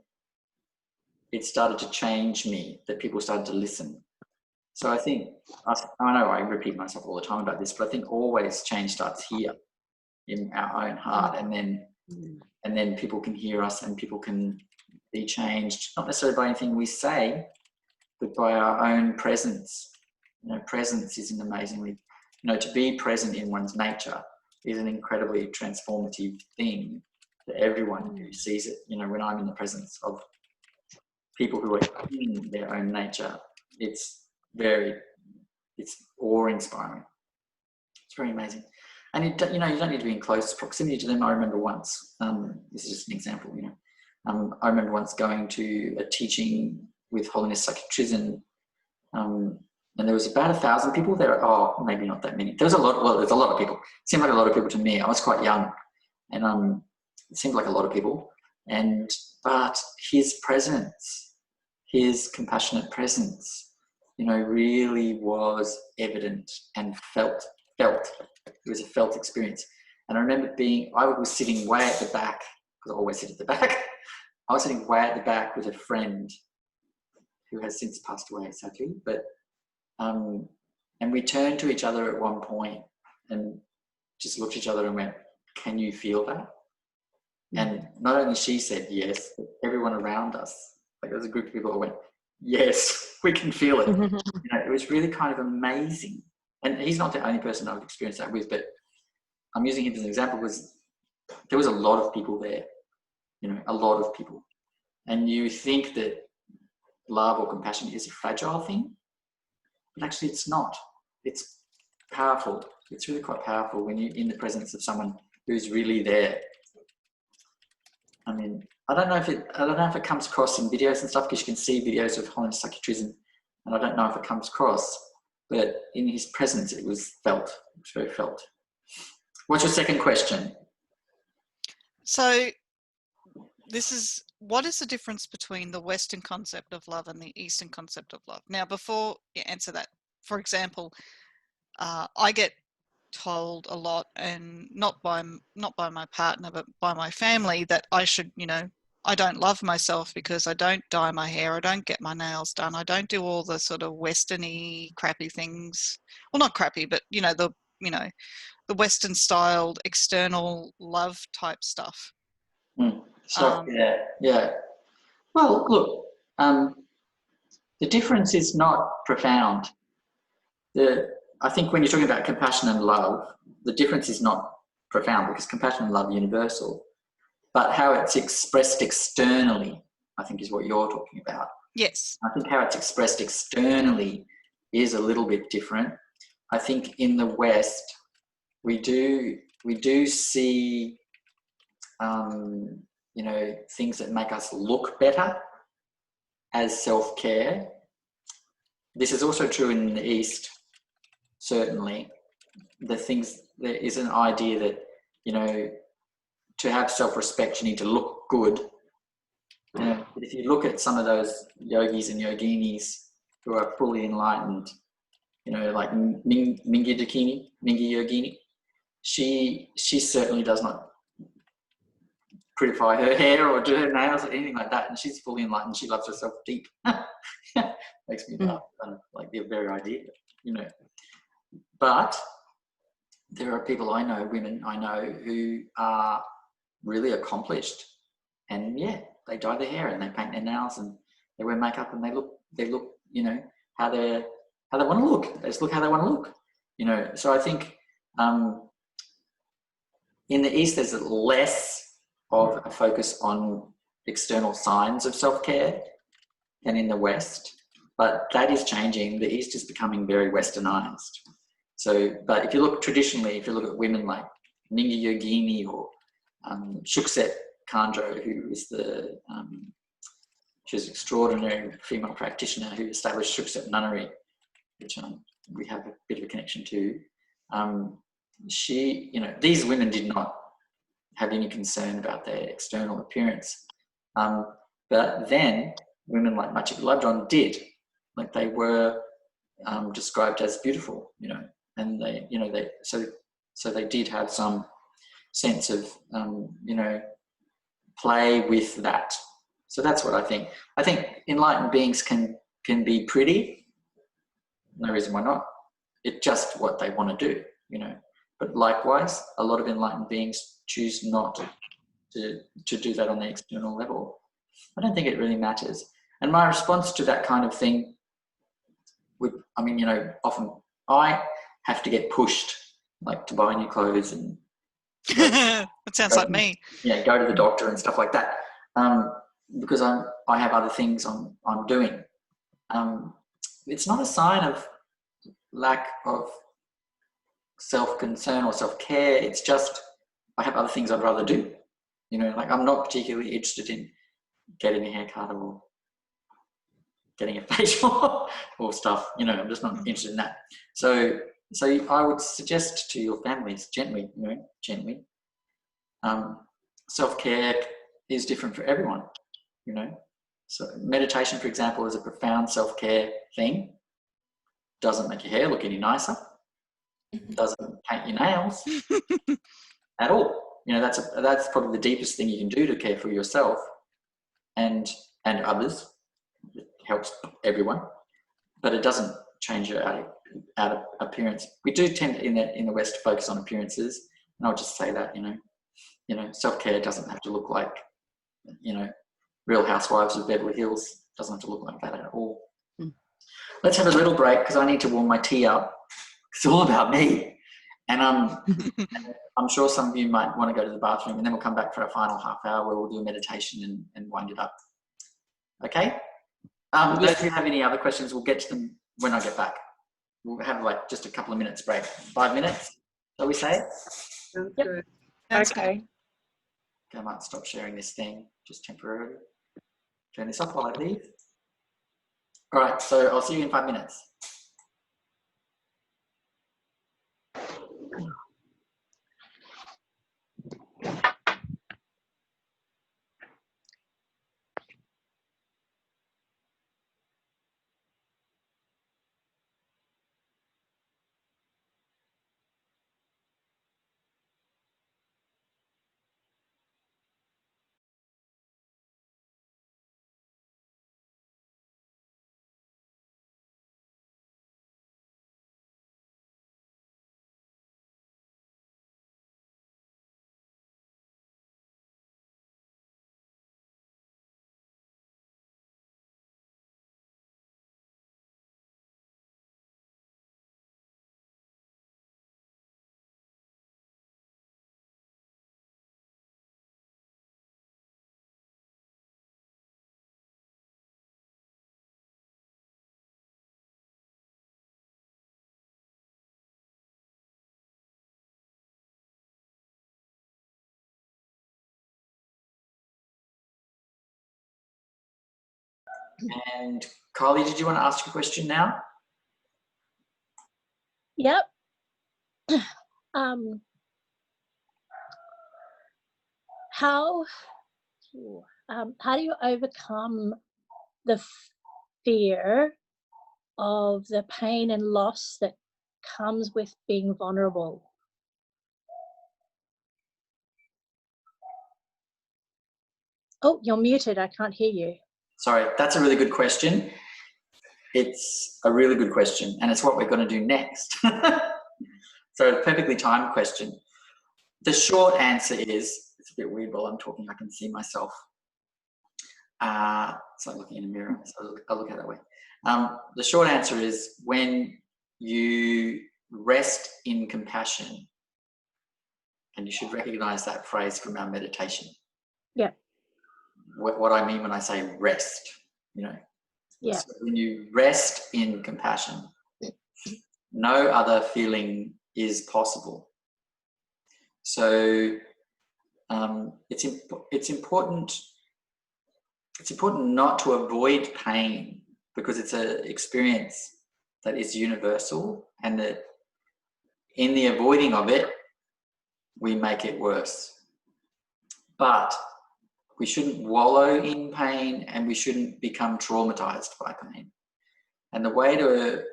[SPEAKER 1] it started to change me, that people started to listen. So I think, I know I repeat myself all the time about this, but I think always change starts here in our own heart, and then people can hear us, and people can be changed, not necessarily by anything we say, but by our own presence. Presence is an amazingly, to be present in one's nature is an incredibly transformative thing for everyone who sees it. When I'm in the presence of people who are in their own nature, it's awe-inspiring. It's very amazing. And you don't need to be in close proximity to them. I remember once, this is just an example, I remember once going to a teaching with Holiness Psychiatrism, and there was about 1,000 people there. Oh, maybe not that many. There's a lot of people. It seemed like a lot of people to me. I was quite young, and it seemed like a lot of people. But his presence, his compassionate presence, really was evident and felt. It was a felt experience. And I remember I was sitting way at the back, because I always sit at the back. I was sitting way at the back with a friend who has since passed away, sadly. But and we turned to each other at one point and just looked at each other and went, "Can you feel that?" And not only she said yes, but everyone around us, like there was a group of people that went, "Yes, we can feel it." It was really kind of amazing. And he's not the only person I've experienced that with, but I'm using him as an example because there was a lot of people there, a lot of people. And you think that love or compassion is a fragile thing, but actually it's not. It's powerful. It's really quite powerful when you're in the presence of someone who's really there. I mean, I don't know if it comes across in videos and stuff, because you can see videos of Holiness Psychiatrism, and I don't know if it comes across, but in his presence it was felt. It was very felt. What's your second question?
[SPEAKER 3] So what is the difference between the Western concept of love and the Eastern concept of love? Now, before you answer that, for example, I get told a lot, and not by my partner, but by my family, that I should, I don't love myself because I don't dye my hair, I don't get my nails done, I don't do all the sort of Western-y crappy things. Well, not crappy, but the Western styled external love type stuff.
[SPEAKER 1] Yeah. Well, look, the difference is not profound. I think when you're talking about compassion and love, the difference is not profound, because compassion and love are universal. But how it's expressed externally, I think, is what you're talking about.
[SPEAKER 3] Yes.
[SPEAKER 1] I think how it's expressed externally is a little bit different. I think in the West, we do see, things that make us look better as self-care. This is also true in the East, certainly. There is an idea that, to have self-respect, you need to look good. But if you look at some of those yogis and yoginis who are fully enlightened, like Mingi Yogini, she certainly does not prettify her hair or do her nails or anything like that, and she's fully enlightened. She loves herself deep. Makes me laugh, like the very idea, But there are people I know, women I know, who are really accomplished, and they dye their hair and they paint their nails and they wear makeup and they look, how they want to look. They just look how they want to look, So I think in the East there's less of a focus on external signs of self-care than in the West, but that is changing. The East is becoming very westernized. So, but if you look traditionally, if you look at women like Mingi Yogini or Shukset Khandro, who is she's an extraordinary female practitioner who established Shukset Nunnery, which we have a bit of a connection to. These women did not have any concern about their external appearance. But then women like Machik Ladron did. Like, they were described as beautiful, and so they did have some sense of, play with that. So that's what I think. I think enlightened beings can be pretty. No reason why not. It's just what they want to do, But likewise, a lot of enlightened beings choose not to do that on the external level. I don't think it really matters. And my response to that kind of thing often I have to get pushed, like, to buy new clothes and
[SPEAKER 3] That sounds like me.
[SPEAKER 1] Yeah, go to the doctor and stuff like that, because I have other things I'm doing. It's not a sign of lack of self-concern or self-care. It's just I have other things I'd rather do. Like, I'm not particularly interested in getting a haircut or getting a facial or stuff. I'm just not interested in that. So I would suggest to your families gently, self-care is different for everyone, So meditation, for example, is a profound self-care thing. Doesn't make your hair look any nicer. Doesn't paint your nails at all. That's probably the deepest thing you can do to care for yourself and others. It helps everyone, but it doesn't change your outer appearance. We do tend in the West to focus on appearances, and I'll just say that, self-care doesn't have to look like, Real Housewives of Beverly Hills. Doesn't have to look like that at all. Let's have a little break because I need to warm my tea up. It's all about me. And I'm sure some of you might want to go to the bathroom, and then we'll come back for our final half hour where we'll do a meditation and wind it up. Okay? Those who have any other questions, we'll get to them when I get back. We'll have just a couple of minutes break. 5 minutes, shall we say?
[SPEAKER 4] Sounds good.
[SPEAKER 3] Sounds
[SPEAKER 4] Okay.
[SPEAKER 1] Okay, I might stop sharing this thing just temporarily. Turn this off while I leave. All right, so I'll see you in 5 minutes. And Kylie, did you want to ask a question now?
[SPEAKER 2] Yep. How do you overcome the fear of the pain and loss that comes with being vulnerable? Oh, you're muted. I can't hear you.
[SPEAKER 1] Sorry, that's a really good question. It's a really good question, and it's what we're going to do next. So, a perfectly timed question. The short answer is, it's a bit weird while I'm talking, I can see myself. It's like looking in a mirror, so I'll look at it that way. The short answer is when you rest in compassion, and you should recognize that phrase from our meditation.
[SPEAKER 2] Yeah.
[SPEAKER 1] What I mean when I say rest, you know.
[SPEAKER 2] Yeah. So
[SPEAKER 1] when you rest in compassion, no other feeling is possible. So it's important not to avoid pain, because it's an experience that is universal, and that in the avoiding of it, we make it worse. But we shouldn't wallow in pain, and we shouldn't become traumatized by pain. And the way to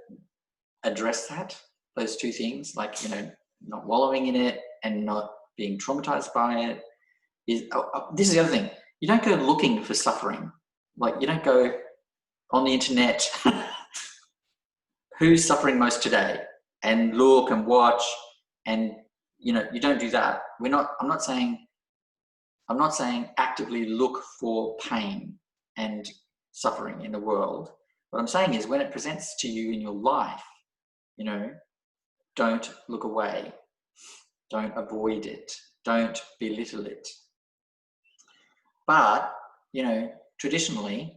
[SPEAKER 1] address that, those two things, like, you know, not wallowing in it and not being traumatized by it, is this is the other thing. You don't go looking for suffering. Like, you don't go on the internet, who's suffering most today, and look and watch, and, you know, you don't do that. I'm not saying actively look for pain and suffering in the world. What I'm saying is, when it presents to you in your life, you know, don't look away, don't avoid it, don't belittle it. But, you know, traditionally,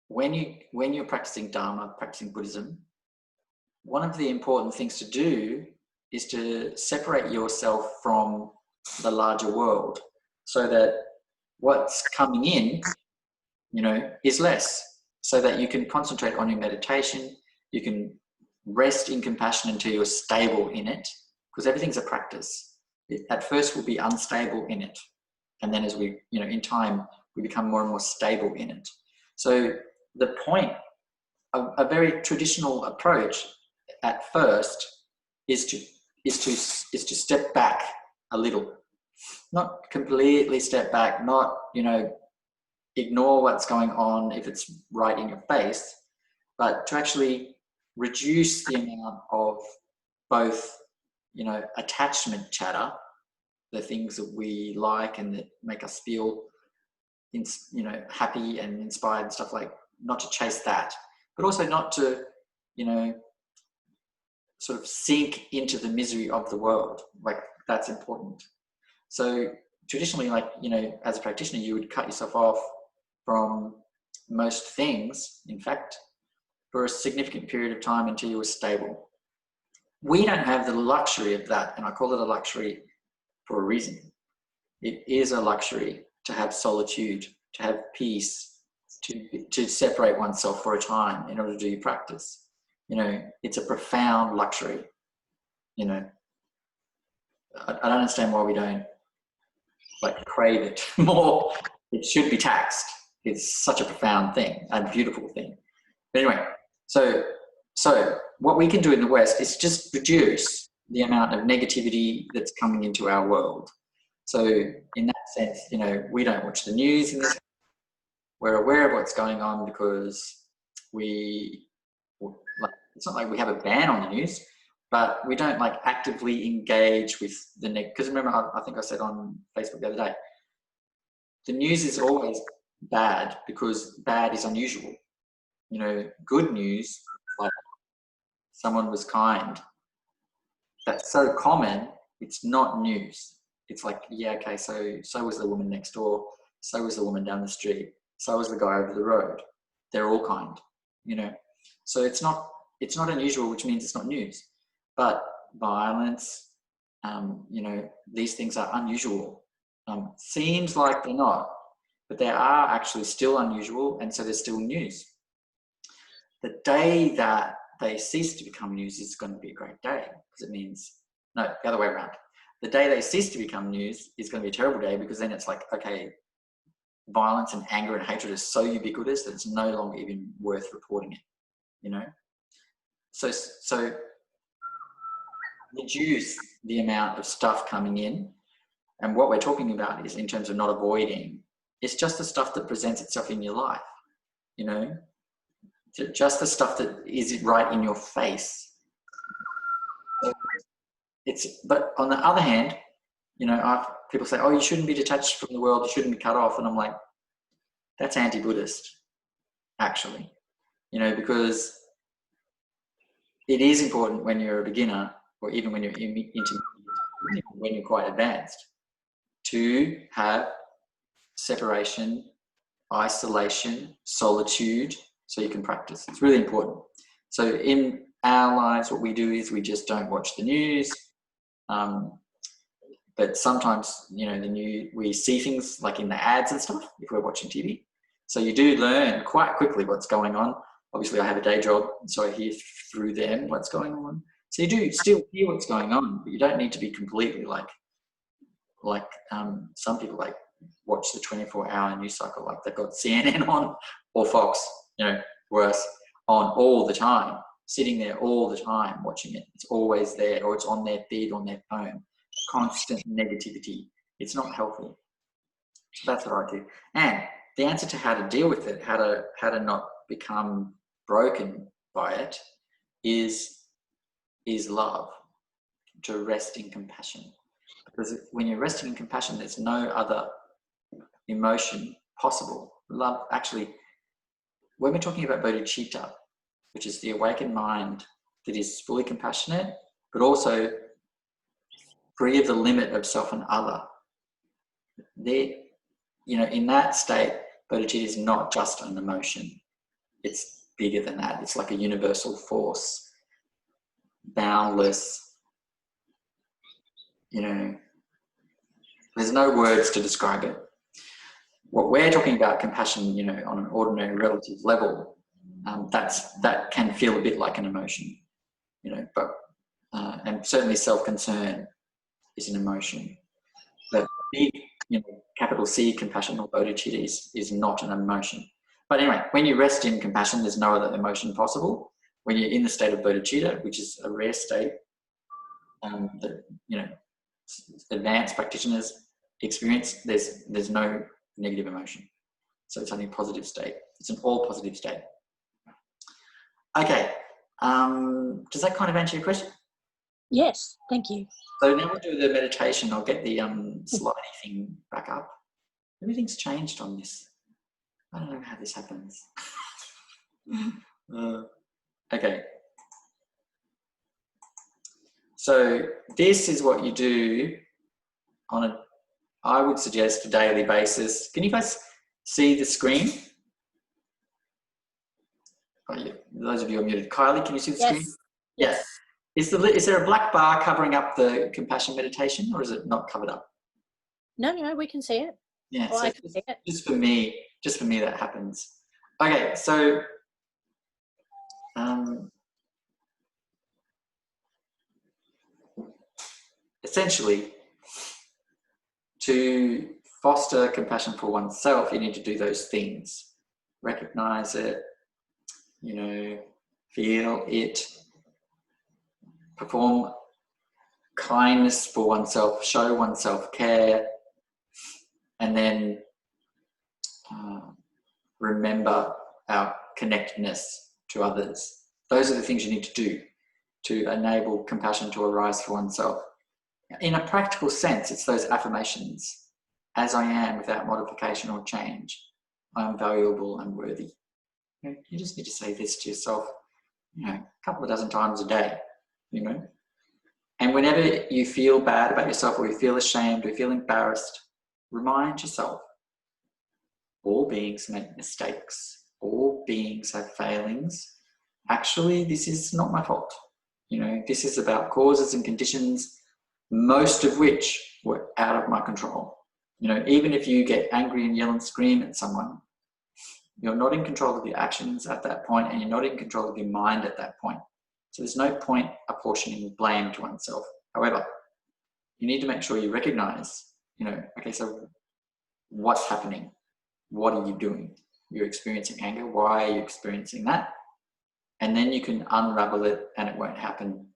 [SPEAKER 1] when you're practicing Dharma, practicing Buddhism, one of the important things to do is to separate yourself from the larger world, so that what's coming in, you know, is less, so that you can concentrate on your meditation, you can rest in compassion until you're stable in it, because everything's a practice. At first we'll be unstable in it, and then as we, you know, in time, we become more and more stable in it. So the point, a very traditional approach at first is to step back a little, not completely step back, not, you know, ignore what's going on if it's right in your face, but to actually reduce the amount of both, you know, attachment chatter, the things that we like and that make us feel, you know, happy and inspired and stuff, like, not to chase that, but also not to, you know, sort of sink into the misery of the world. Like, that's important. So traditionally, like, you know, as a practitioner, you would cut yourself off from most things, in fact, for a significant period of time until you were stable. We don't have the luxury of that, and I call it a luxury for a reason. It is a luxury to have solitude, to have peace, to separate oneself for a time in order to do your practice. You know, it's a profound luxury. You know, I don't understand why we don't, like, crave it more. It should be taxed. It's such a profound thing, a beautiful thing. But anyway, so what we can do in the West is just reduce the amount of negativity that's coming into our world. So in that sense, you know, we don't watch the news in this. We're aware of what's going on because it's not like we have a ban on the news, but we don't, like, actively engage with the because remember, I think I said on Facebook the other day, the news is always bad because bad is unusual. You know, good news, like someone was kind, that's so common, it's not news. It's like, yeah, okay, so was the woman next door, so was the woman down the street, so was the guy over the road. They're all kind, you know. So it's not unusual, which means it's not news. But violence, you know, these things are unusual. Seems like they're not, but they are actually still unusual, and so they're still news. The day that they cease to become news is going to be a great day, because it means, no, the other way around. The day they cease to become news is going to be a terrible day, because then it's like, okay, violence and anger and hatred is so ubiquitous that it's no longer even worth reporting it, you know? So reduce the amount of stuff coming in. And what we're talking about is, in terms of not avoiding, it's just the stuff that presents itself in your life, you know? Just the stuff that is right in your face. But on the other hand, you know, people say, oh, you shouldn't be detached from the world, you shouldn't be cut off. And I'm like, that's anti-Buddhist, actually, you know, because it is important when you're a beginner, or even when you're intermediate, when you're quite advanced, to have separation, isolation, solitude, so you can practice. It's really important. So in our lives, what we do is we just don't watch the news. But sometimes, you know, we see things like in the ads and stuff if we're watching TV. So you do learn quite quickly what's going on. Obviously, I have a day job, so I hear through them what's going on. So you do still hear what's going on, but you don't need to be completely like some people like watch the 24-hour news cycle, like they've got CNN on or Fox, you know, worse, on all the time, sitting there all the time watching it. It's always there, or it's on their feed, on their phone. Constant negativity. It's not healthy. So that's what I do. And the answer to how to deal with it, how to not become broken by it, is love, to rest in compassion. Because when you're resting in compassion, there's no other emotion possible. Love, actually, when we're talking about bodhicitta, which is the awakened mind that is fully compassionate, but also free of the limit of self and other, there, you know, in that state, bodhicitta is not just an emotion. It's bigger than that. It's like a universal force, boundless, you know, there's no words to describe it. What we're talking about, compassion, you know, on an ordinary relative level, that can feel a bit like an emotion, you know, but and certainly self-concern is an emotion. But big, you know, capital C compassion or bodhicitta is not an emotion. But anyway, when you rest in compassion, there's no other emotion possible. When you're in the state of bodhicitta, which is a rare state that, you know, advanced practitioners experience, there's no negative emotion. So it's only a positive state. It's an all positive state. Okay. Does that kind of answer your question?
[SPEAKER 2] Yes, thank you.
[SPEAKER 1] So now we'll do the meditation. I'll get the slidey thing back up. Everything's changed on this. I don't know how this happens. Okay. So this is what you do on I would suggest, a daily basis. Can you guys see the screen? Oh, yeah. Those of you who are muted. Kylie, can you see the screen? Yes. Is there a black bar covering up the compassion meditation, or is it not covered up?
[SPEAKER 2] No, we can see it.
[SPEAKER 1] Yeah,
[SPEAKER 2] well,
[SPEAKER 1] so
[SPEAKER 2] I can see it.
[SPEAKER 1] just for me that happens. Okay, so essentially, to foster compassion for oneself, you need to do those things. Recognize it, you know, feel it, perform kindness for oneself, show oneself care, and then remember our connectedness to others. Those are the things you need to do to enable compassion to arise for oneself. In a practical sense, it's those affirmations. As I am, without modification or change, I am valuable and worthy. You just need to say this to yourself, you know, a couple of dozen times a day, you know. And whenever you feel bad about yourself, or you feel ashamed, or you feel embarrassed, remind yourself, all beings make mistakes. All beings have failings. Actually, this is not my fault. You know, this is about causes and conditions, most of which were out of my control. You know, even if you get angry and yell and scream at someone, you're not in control of your actions at that point, and you're not in control of your mind at that point. So there's no point apportioning blame to oneself. However, you need to make sure you recognize, you know, okay, so what's happening? What are you doing? You're experiencing anger. Why are you experiencing that? And then you can unravel it, and it won't happen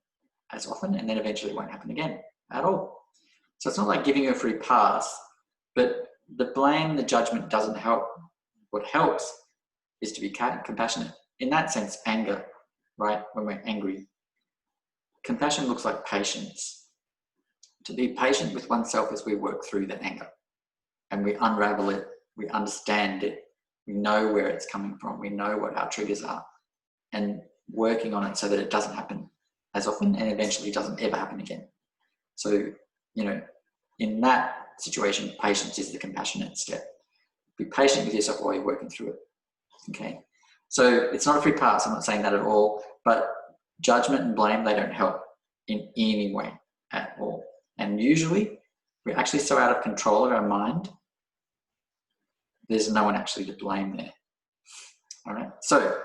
[SPEAKER 1] as often, and then eventually it won't happen again at all. So it's not like giving you a free pass, but the blame, the judgment doesn't help. What helps is to be compassionate. In that sense, anger, right? When we're angry. Compassion looks like patience. To be patient with oneself as we work through the anger and we unravel it, we understand it, we know where it's coming from, we know what our triggers are, and working on it so that it doesn't happen as often and eventually doesn't ever happen again. So, you know, in that situation, patience is the compassionate step. Be patient with yourself while you're working through it. Okay? So it's not a free pass, I'm not saying that at all, but judgment and blame, they don't help in any way at all. And usually, we're actually so out of control of our mind, there's no one actually to blame there. All right? So,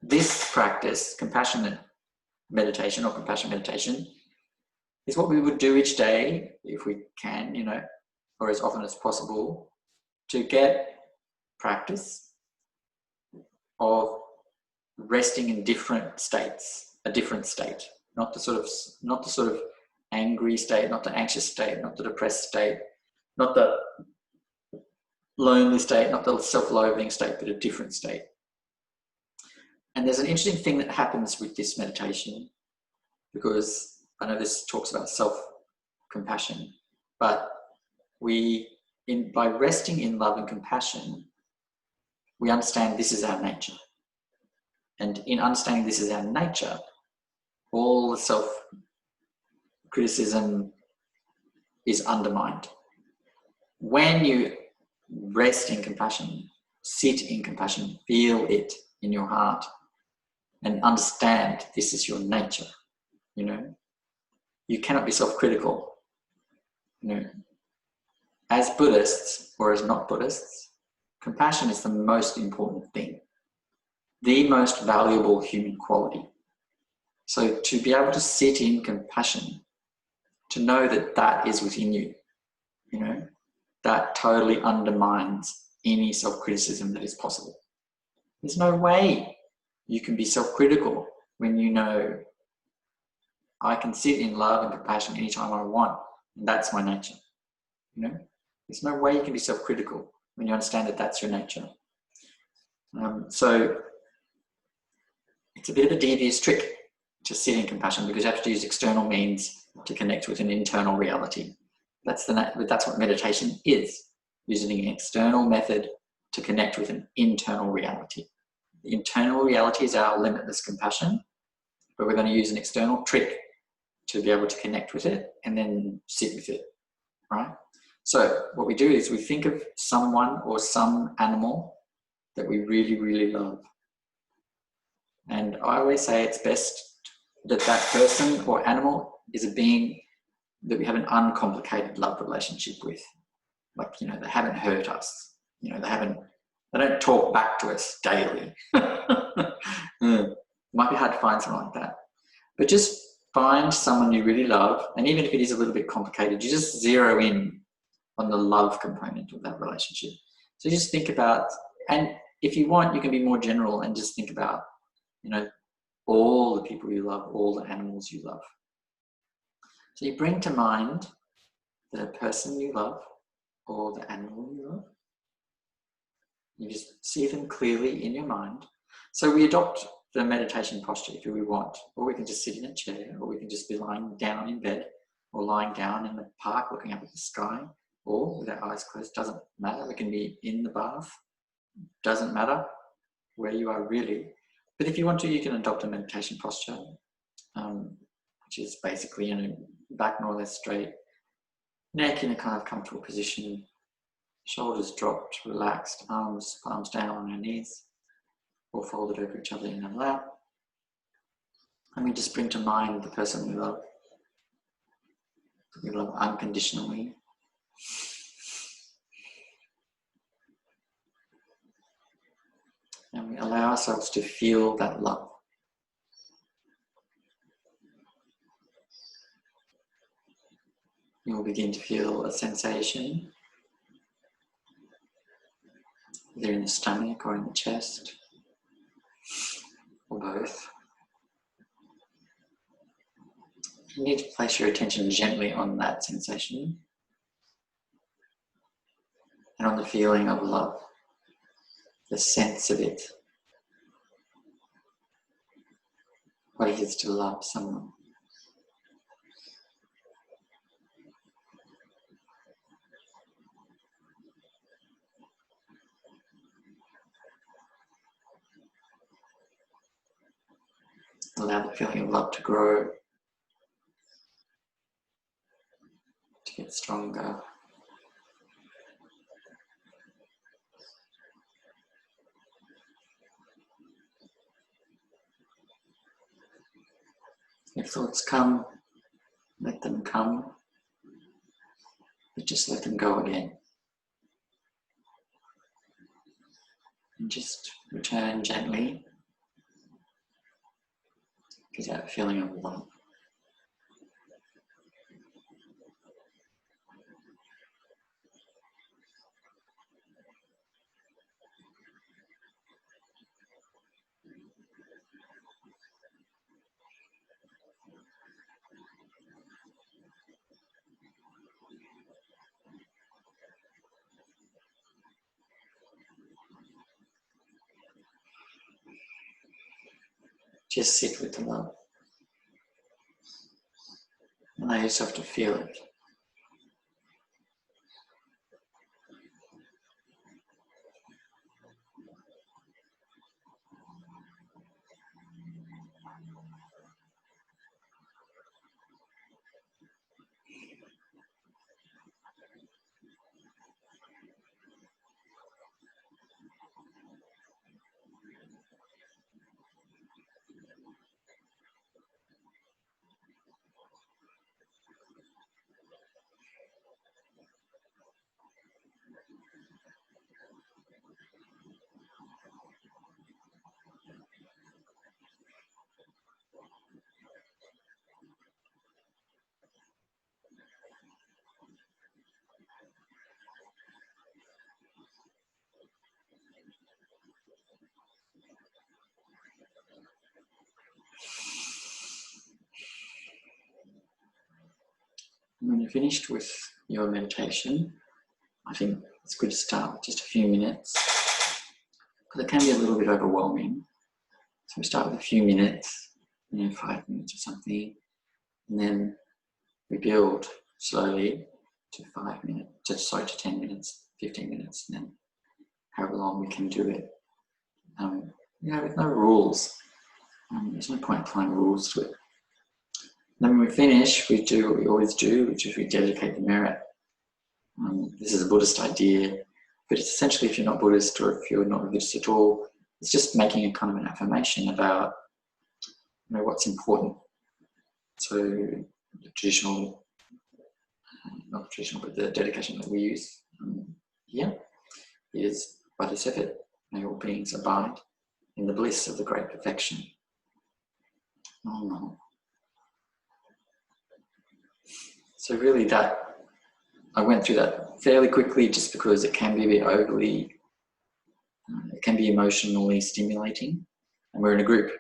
[SPEAKER 1] this practice, compassionate meditation or compassion meditation, is what we would do each day if we can, you know, or as often as possible, to get practice of resting in different states, a different state, not the sort of angry state, not the anxious state, not the depressed state, not the lonely state, not the self-loathing state, but a different state. And there's an interesting thing that happens with this meditation, because I know this talks about self-compassion, but by resting in love and compassion, we understand this is our nature. And in understanding this is our nature, all the self-criticism is undermined. When you rest in compassion, sit in compassion, feel it in your heart, and understand this is your nature, you know, you cannot be self-critical. You know, as Buddhists or as not Buddhists, compassion is the most important thing, the most valuable human quality. So to be able to sit in compassion, to know that that is within you, you know, that totally undermines any self-criticism that is possible. There's no way you can be self-critical when you know I can sit in love and compassion anytime I want, and that's my nature. You know, there's no way you can be self-critical when you understand that that's your nature. So it's a bit of a devious trick to sit in compassion, because you have to use external means to connect with an internal reality. That's what meditation is, using an external method to connect with an internal reality. The internal reality is our limitless compassion, but we're going to use an external trick to be able to connect with it and then sit with it, right? So what we do is we think of someone or some animal that we really, really love. And I always say it's best that that person or animal is a being that we have an uncomplicated love relationship with. Like, you know, they haven't hurt us. You know, they don't talk back to us daily. Might be hard to find someone like that. But just find someone you really love, and even if it is a little bit complicated, you just zero in on the love component of that relationship. So just think about, and if you want, you can be more general and just think about, you know, all the people you love, all the animals you love. So you bring to mind the person you love or the animal you love. You just see them clearly in your mind. So we adopt the meditation posture if we want, or we can just sit in a chair, or we can just be lying down in bed, or lying down in the park looking up at the sky, or with our eyes closed. Doesn't matter. We can be in the bath. Doesn't matter where you are really. But if you want to, you can adopt a meditation posture, which is basically, you know, back more or less straight, neck in a kind of comfortable position, shoulders dropped, relaxed, palms down on our knees, or folded over each other in our lap. And we just bring to mind the person we love unconditionally, And we allow ourselves to feel that love. You will begin to feel a sensation, either in the stomach or in the chest, or both. You need to place your attention gently on that sensation and on the feeling of love, the sense of it, what it is to love someone. Allow the feeling of love to grow, to get stronger. If thoughts come, let them come, but just let them go again. And just return gently to that feeling of love. Just sit with the love. Allow yourself to feel it. When you're finished with your meditation, I think it's good to start with just a few minutes, because it can be a little bit overwhelming. So we start with a few minutes, 5 minutes or something, and then we build slowly to 5 minutes, to 10 minutes, 15 minutes, and then however long we can do it. With no rules. There's no point applying rules to it. Then when we finish, we do what we always do, which is we dedicate the merit. This is a Buddhist idea, but it's essentially, if you're not Buddhist or if you're not religious at all, it's just making a kind of an affirmation about what's important. So the traditional, not the traditional, but the dedication that we use here is by this effort, may all beings abide in the bliss of the great perfection. So really I went through that fairly quickly just because it can be a bit overly, it can be emotionally stimulating, and we're in a group,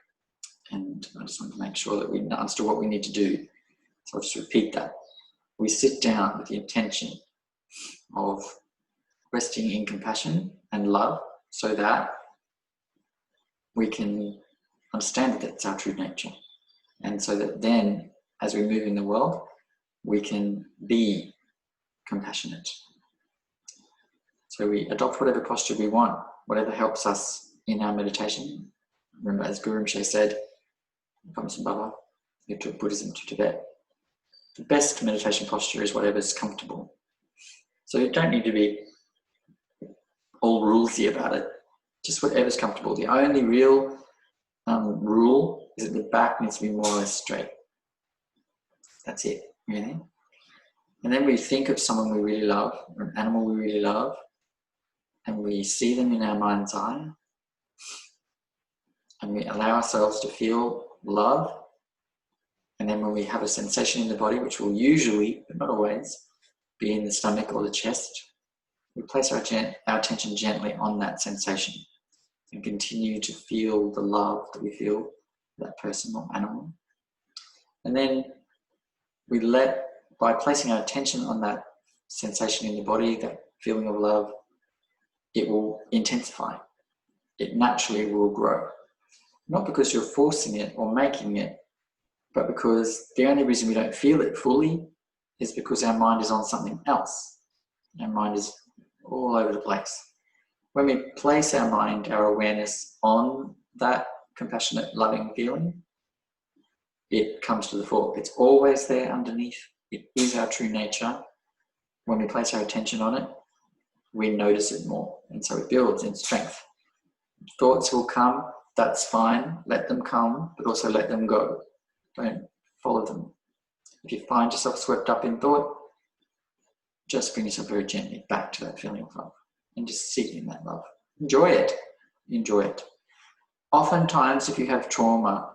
[SPEAKER 1] and I just wanted to make sure that we understood what we need to do. So I'll just repeat that. We sit down with the intention of resting in compassion and love so that we can understand that that's our true nature. And so that then, as we move in the world, we can be compassionate. So we adopt whatever posture we want, whatever helps us in our meditation. Remember, as Guru Rinpoche said, Baba, who took Buddhism to Tibet, the best meditation posture is whatever's comfortable. So you don't need to be all rulesy about it, just whatever's comfortable. The only real rule is that the back needs to be more or less straight. That's it, really. And then we think of someone we really love, or an animal we really love, and we see them in our mind's eye, and we allow ourselves to feel love. And then when we have a sensation in the body, which will usually, but not always, be in the stomach or the chest, we place our attention gently on that sensation and continue to feel the love that we feel for that person or animal. And then we by placing our attention on that sensation in the body, that feeling of love, it will intensify. It naturally will grow. Not because you're forcing it or making it, but because the only reason we don't feel it fully is because our mind is on something else. Our mind is all over the place. When we place our mind, our awareness on that compassionate, loving feeling, it comes to the fore. It's always there underneath. It is our true nature. When we place our attention on it, we notice it more. And so it builds in strength. Thoughts will come, that's fine. Let them come, but also let them go. Don't follow them. If you find yourself swept up in thought, just bring yourself very gently back to that feeling of love and just sit in that love. Enjoy it. Enjoy it. Oftentimes, if you have trauma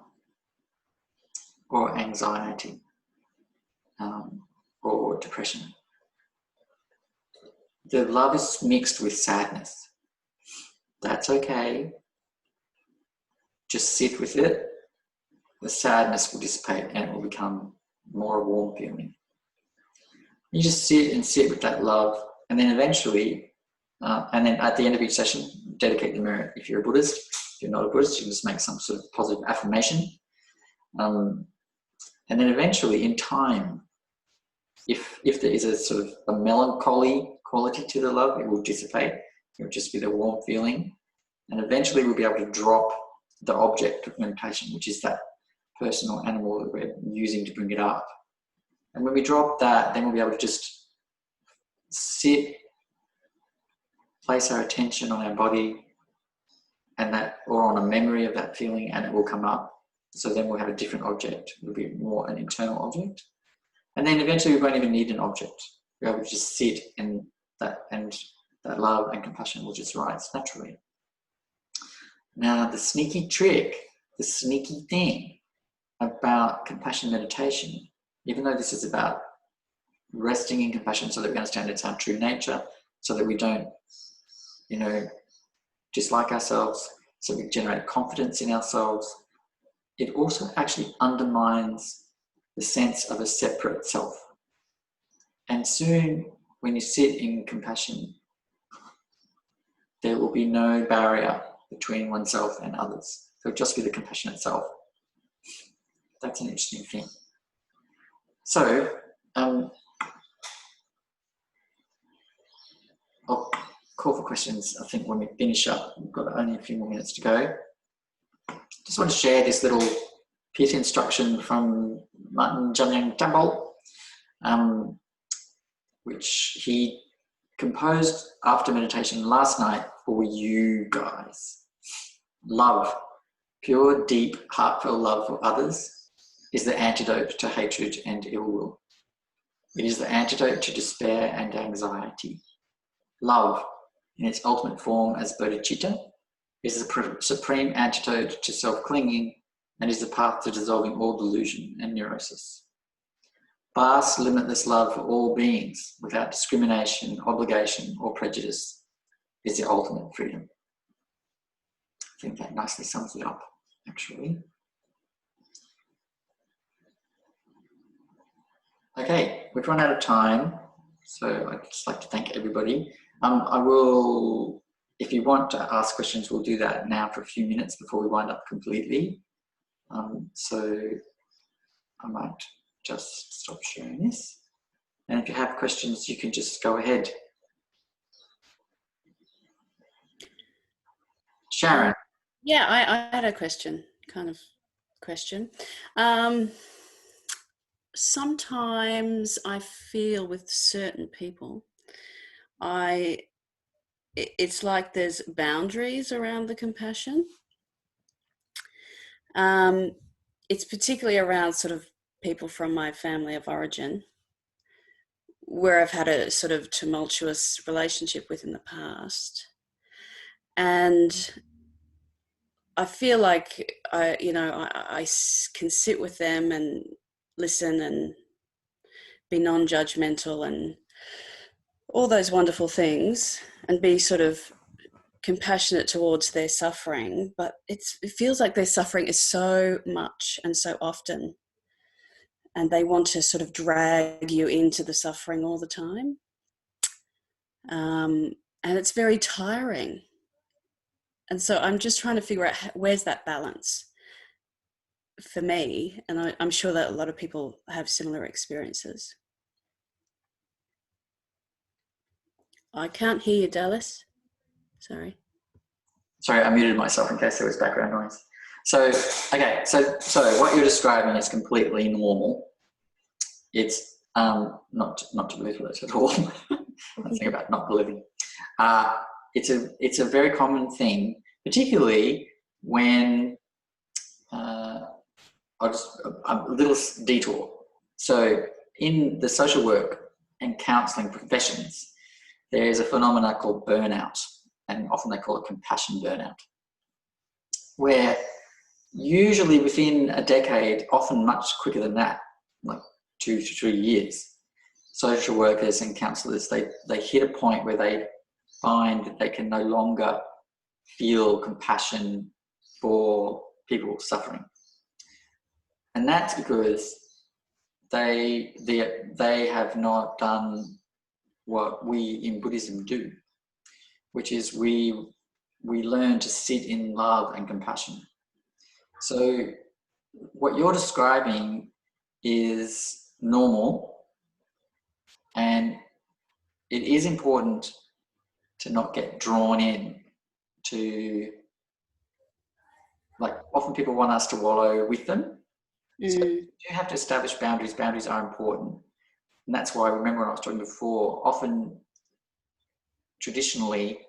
[SPEAKER 1] or anxiety or depression, the love is mixed with sadness. That's okay. Just sit with it. The sadness will dissipate and it will become more a warm feeling. You just sit with that love, and then eventually, and then at the end of each session, dedicate the mirror. If you're a Buddhist, if you're not a Buddhist, you can just make some sort of positive affirmation. And then eventually, in time, if there is a sort of a melancholy quality to the love, it will dissipate. It will just be the warm feeling. And eventually we'll be able to drop the object of meditation, which is that person or animal that we're using to bring it up. And when we drop that, then we'll be able to just sit, place our attention on our body and that, or on a memory of that feeling, and it will come up. So then we'll have a different object. It'll be more an internal object. And then eventually we won't even need an object. We'll be able to just sit in that, and that love and compassion will just rise naturally. Now, the sneaky trick, the sneaky thing about compassion meditation, even though this is about resting in compassion so that we understand it's our true nature, so that we don't, dislike ourselves, so we generate confidence in ourselves, it also actually undermines the sense of a separate self. And soon, when you sit in compassion, there will be no barrier between oneself and others. It'll just be the compassion itself. That's an interesting thing. So, I'll call for questions, I think, when we finish up. We've got only a few more minutes to go. Just want to share this little piece instruction from Martin Janyang Tambol, which he composed after meditation last night for you guys. Love, pure, deep, heartfelt love for others is the antidote to hatred and ill will. It is the antidote to despair and anxiety. Love, in its ultimate form as bodhicitta, is the supreme antidote to self-clinging and is the path to dissolving all delusion and neurosis. Vast, limitless love for all beings without discrimination, obligation, or prejudice is the ultimate freedom. I think that nicely sums it up, actually. Okay, we've run out of time, so I'd just like to thank everybody. I will, if you want to ask questions, we'll do that now for a few minutes before we wind up completely. So I might just stop sharing this. And if you have questions, you can just go ahead. Sharon.
[SPEAKER 4] Yeah, I had a question. Sometimes I feel with certain people, it's like there's boundaries around the compassion. It's particularly around sort of people from my family of origin, where I've had a sort of tumultuous relationship with in the past. And I feel like I can sit with them and listen and be non-judgmental and all those wonderful things and be sort of compassionate towards their suffering, but it feels like their suffering is so much and so often, and they want to sort of drag you into the suffering all the time, and it's very tiring. And so I'm just trying to figure out where's that balance for me, and I'm sure that a lot of people have similar experiences. I can't hear you, Dallas. Sorry,
[SPEAKER 1] I muted myself in case there was background noise. So, okay, so what you're describing is completely normal. It's not to belittle it at all. One thing about not believing. It's a very common thing, particularly when a little detour. So in the social work and counselling professions, there is a phenomenon called burnout, and often they call it compassion burnout, where usually within a decade, often much quicker than that, like 2 to 3 years, social workers and counsellors, they hit a point where they find that they can no longer feel compassion for people suffering. And that's because they have not done what we in Buddhism do, which is we learn to sit in love and compassion. So what you're describing is normal, and it is important to not get drawn in to, like, often people want us to wallow with them. So you have to establish boundaries. Boundaries are important. And that's why, remember when I was talking before, often traditionally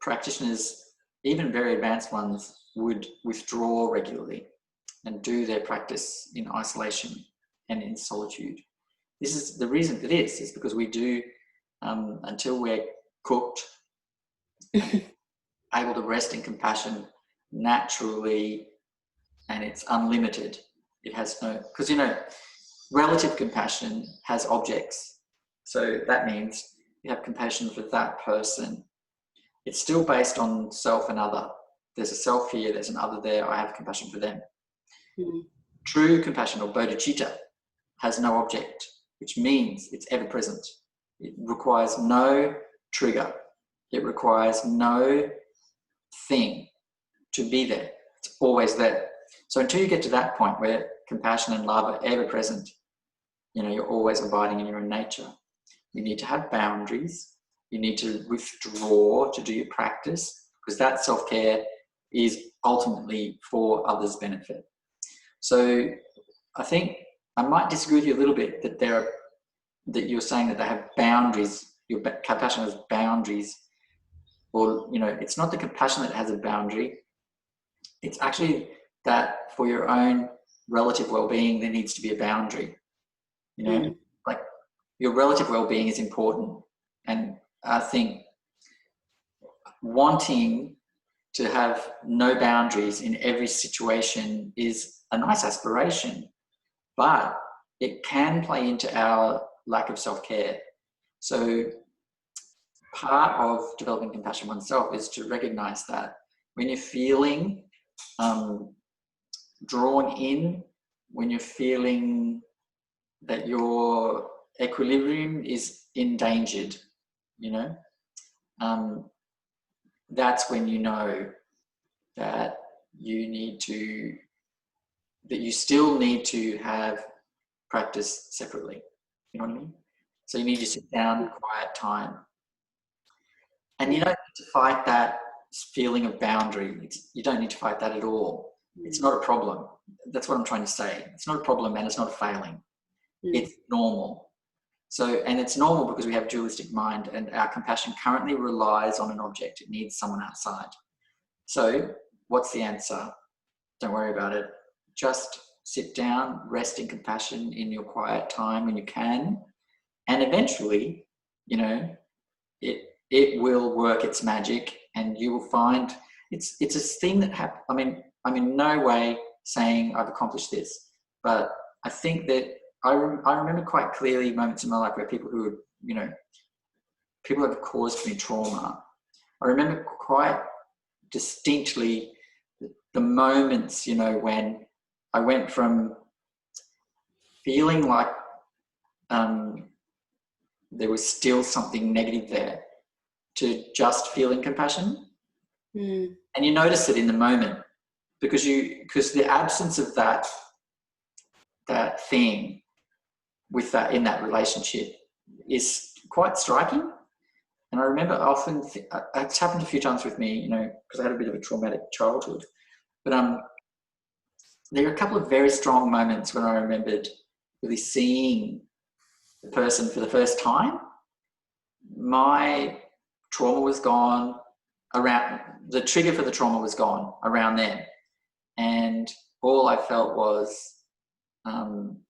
[SPEAKER 1] practitioners, even very advanced ones, would withdraw regularly and do their practice in isolation and in solitude. This is the reason for this, is because we do, until we're cooked, able to rest in compassion naturally, and it's unlimited. It has no, because relative compassion has objects. So that means you have compassion for that person. It's still based on self and other. There's a self here, there's an other there, I have compassion for them. True compassion, or bodhicitta, has no object, which means it's ever present. It requires no trigger. It requires no thing to be there. It's always there. So until you get to that point where compassion and love are ever present, you're always abiding in your own nature. You need to have boundaries. You need to withdraw to do your practice, because that self-care is ultimately for others' benefit. So I think I might disagree with you a little bit that you're saying that they have boundaries. Your compassion has boundaries, or it's not the compassion that has a boundary. It's actually that for your own relative well-being, there needs to be a boundary. Like, your relative well-being is important, and I think wanting to have no boundaries in every situation is a nice aspiration, but it can play into our lack of self-care. So part of developing compassion oneself is to recognize that when you're feeling drawn in, when you're feeling that your equilibrium is endangered, that's when you know that you still need to have practice separately. You know what I mean? So you need to sit down, quiet time. And you don't need to fight that feeling of boundary. You don't need to fight that at all. It's not a problem. That's what I'm trying to say. It's not a problem, and it's not a failing. It's normal. So, and it's normal because we have a dualistic mind, and our compassion currently relies on an object. It needs someone outside. So what's the answer? Don't worry about it. Just sit down, rest in compassion in your quiet time when you can, And eventually, you know, it will work its magic, and you will find it's a thing that happens. I mean, I'm in no way saying I've accomplished this, but I think that I remember quite clearly moments in my life where people who, you know, people have caused me trauma. I remember quite distinctly the moments, you know, when I went from feeling like there was still something negative there to just feeling compassion.
[SPEAKER 4] Mm.
[SPEAKER 1] And you notice it in the moment because the absence of that thing with that in that relationship is quite striking. And I remember often, it's happened a few times with me, you know, because I had a bit of a traumatic childhood. But there are a couple of very strong moments when I remembered really seeing the person for the first time. My trauma was gone around, the trigger for the trauma was gone around then. And all I felt was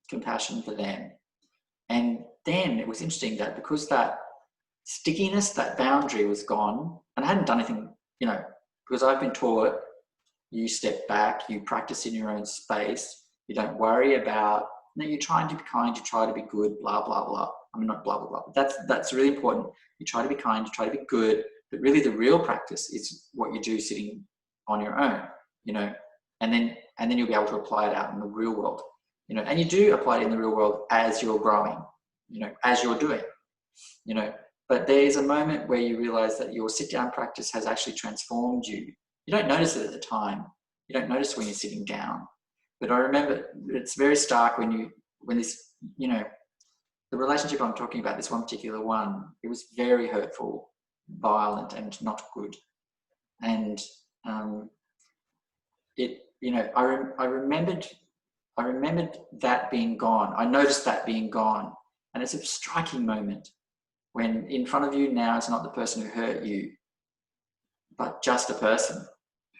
[SPEAKER 1] compassion for them. And then it was interesting that because that stickiness, that boundary was gone, and I hadn't done anything, you know, because I've been taught, you step back, you practice in your own space, you don't worry about, you know, you're trying to be kind, you try to be good, blah, blah, blah. I mean, not blah, blah, blah. That's really important. You try to be kind, you try to be good, but really the real practice is what you do sitting on your own, you know, and then you'll be able to apply it out in the real world, you know, and you do apply it in the real world as you're growing, you know, as you're doing, you know, but there's a moment where you realize that your sit down practice has actually transformed you. You don't notice it at the time. You don't notice when you're sitting down, but I remember it's very stark when this, you know, the relationship I'm talking about, this one particular one, it was very hurtful, violent, and not good. And you know, I remembered that being gone. I noticed that being gone, and it's a striking moment when in front of you now is not the person who hurt you, but just a person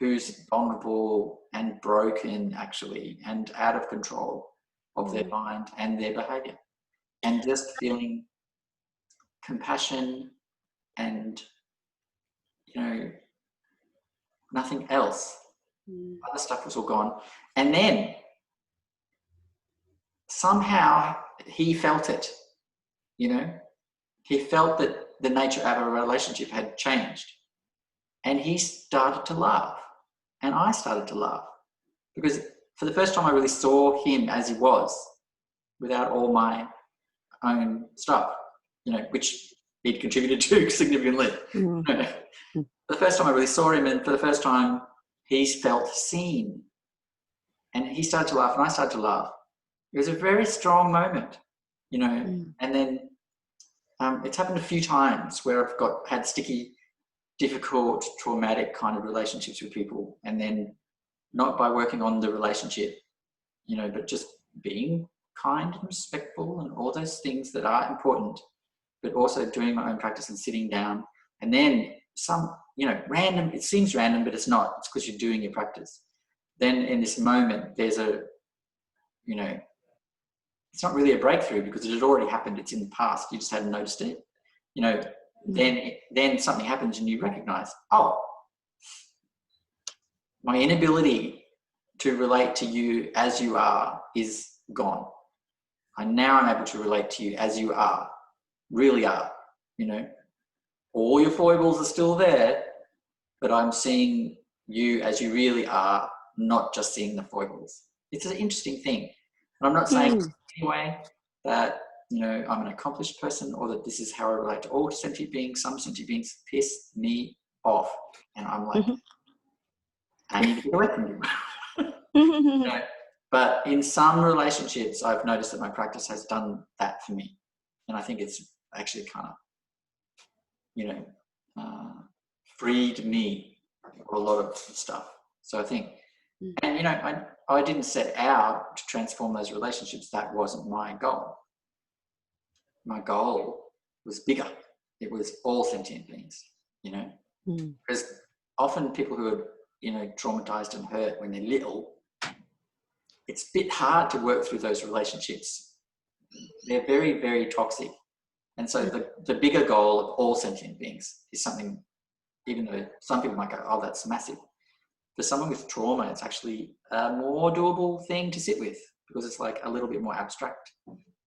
[SPEAKER 1] who's vulnerable and broken, actually, and out of control of their mind and their behavior, and just feeling compassion and, you know, nothing else. Other stuff was all gone. And then somehow he felt it, you know, he felt that the nature of our relationship had changed, and he started to laugh, and I started to laugh, because for the first time I really saw him as he was, without all my own stuff, you know, which he'd contributed to significantly. For the first time I really saw him, and for the first time he's felt seen, and he started to laugh and I started to laugh. It was a very strong moment, you know. And then it's happened a few times where I've had sticky, difficult, traumatic kind of relationships with people, and then not by working on the relationship, you know, but just being kind and respectful and all those things that are important, but also doing my own practice and sitting down. And then some, you know, random, it seems random, but it's not. It's because you're doing your practice. Then in this moment, there's a, you know, it's not really a breakthrough because it had already happened. It's in the past. You just hadn't noticed it. You know, then something happens and you recognize, oh, my inability to relate to you as you are is gone. Now I'm able to relate to you as you are, really are, you know. All your foibles are still there, but I'm seeing you as you really are, not just seeing the foibles. It's an interesting thing. And I'm not saying anyway that, you know, I'm an accomplished person or that this is how I relate to all sentient beings. Some sentient beings piss me off. And I'm like, I need to get away from you. You know? But in some relationships, I've noticed that my practice has done that for me. And I think it's actually kind of, you know, freed me of a lot of stuff. So I think, and, you know, I didn't set out to transform those relationships. That wasn't my goal. My goal was bigger. It was all sentient beings, you know, because often people who are, you know, traumatized and hurt when they're little, it's a bit hard to work through those relationships. They're very, very toxic. And so the bigger goal of all sentient beings is something, even though some people might go, oh, that's massive. For someone with trauma, it's actually a more doable thing to sit with, because it's like a little bit more abstract.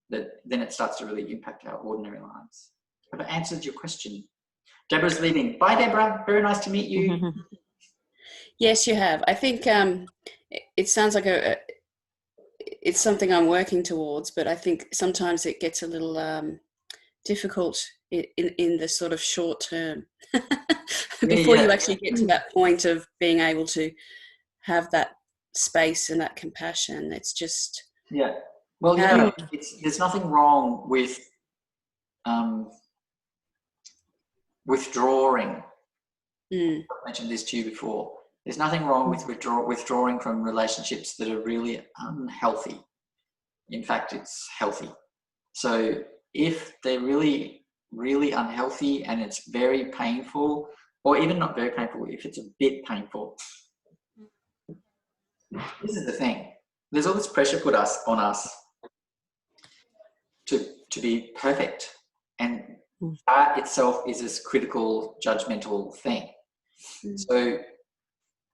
[SPEAKER 1] That then it starts to really impact our ordinary lives. Have I answered your question? Deborah's leaving. Bye, Deborah. Very nice to meet you.
[SPEAKER 4] Yes, you have. I think it sounds like it's something I'm working towards, but I think sometimes it gets a little difficult in the sort of short term before you actually get to that point of being able to have that space and that compassion. It's just
[SPEAKER 1] well, you know, there's nothing wrong with withdrawing. I've mentioned this to you before. There's nothing wrong with withdrawing from relationships that are really unhealthy. In fact, it's healthy. So if they're really, really unhealthy and it's very painful, or even not very painful, if it's a bit painful, this is the thing. There's all this pressure put on us to be perfect. And that itself is this critical, judgmental thing. So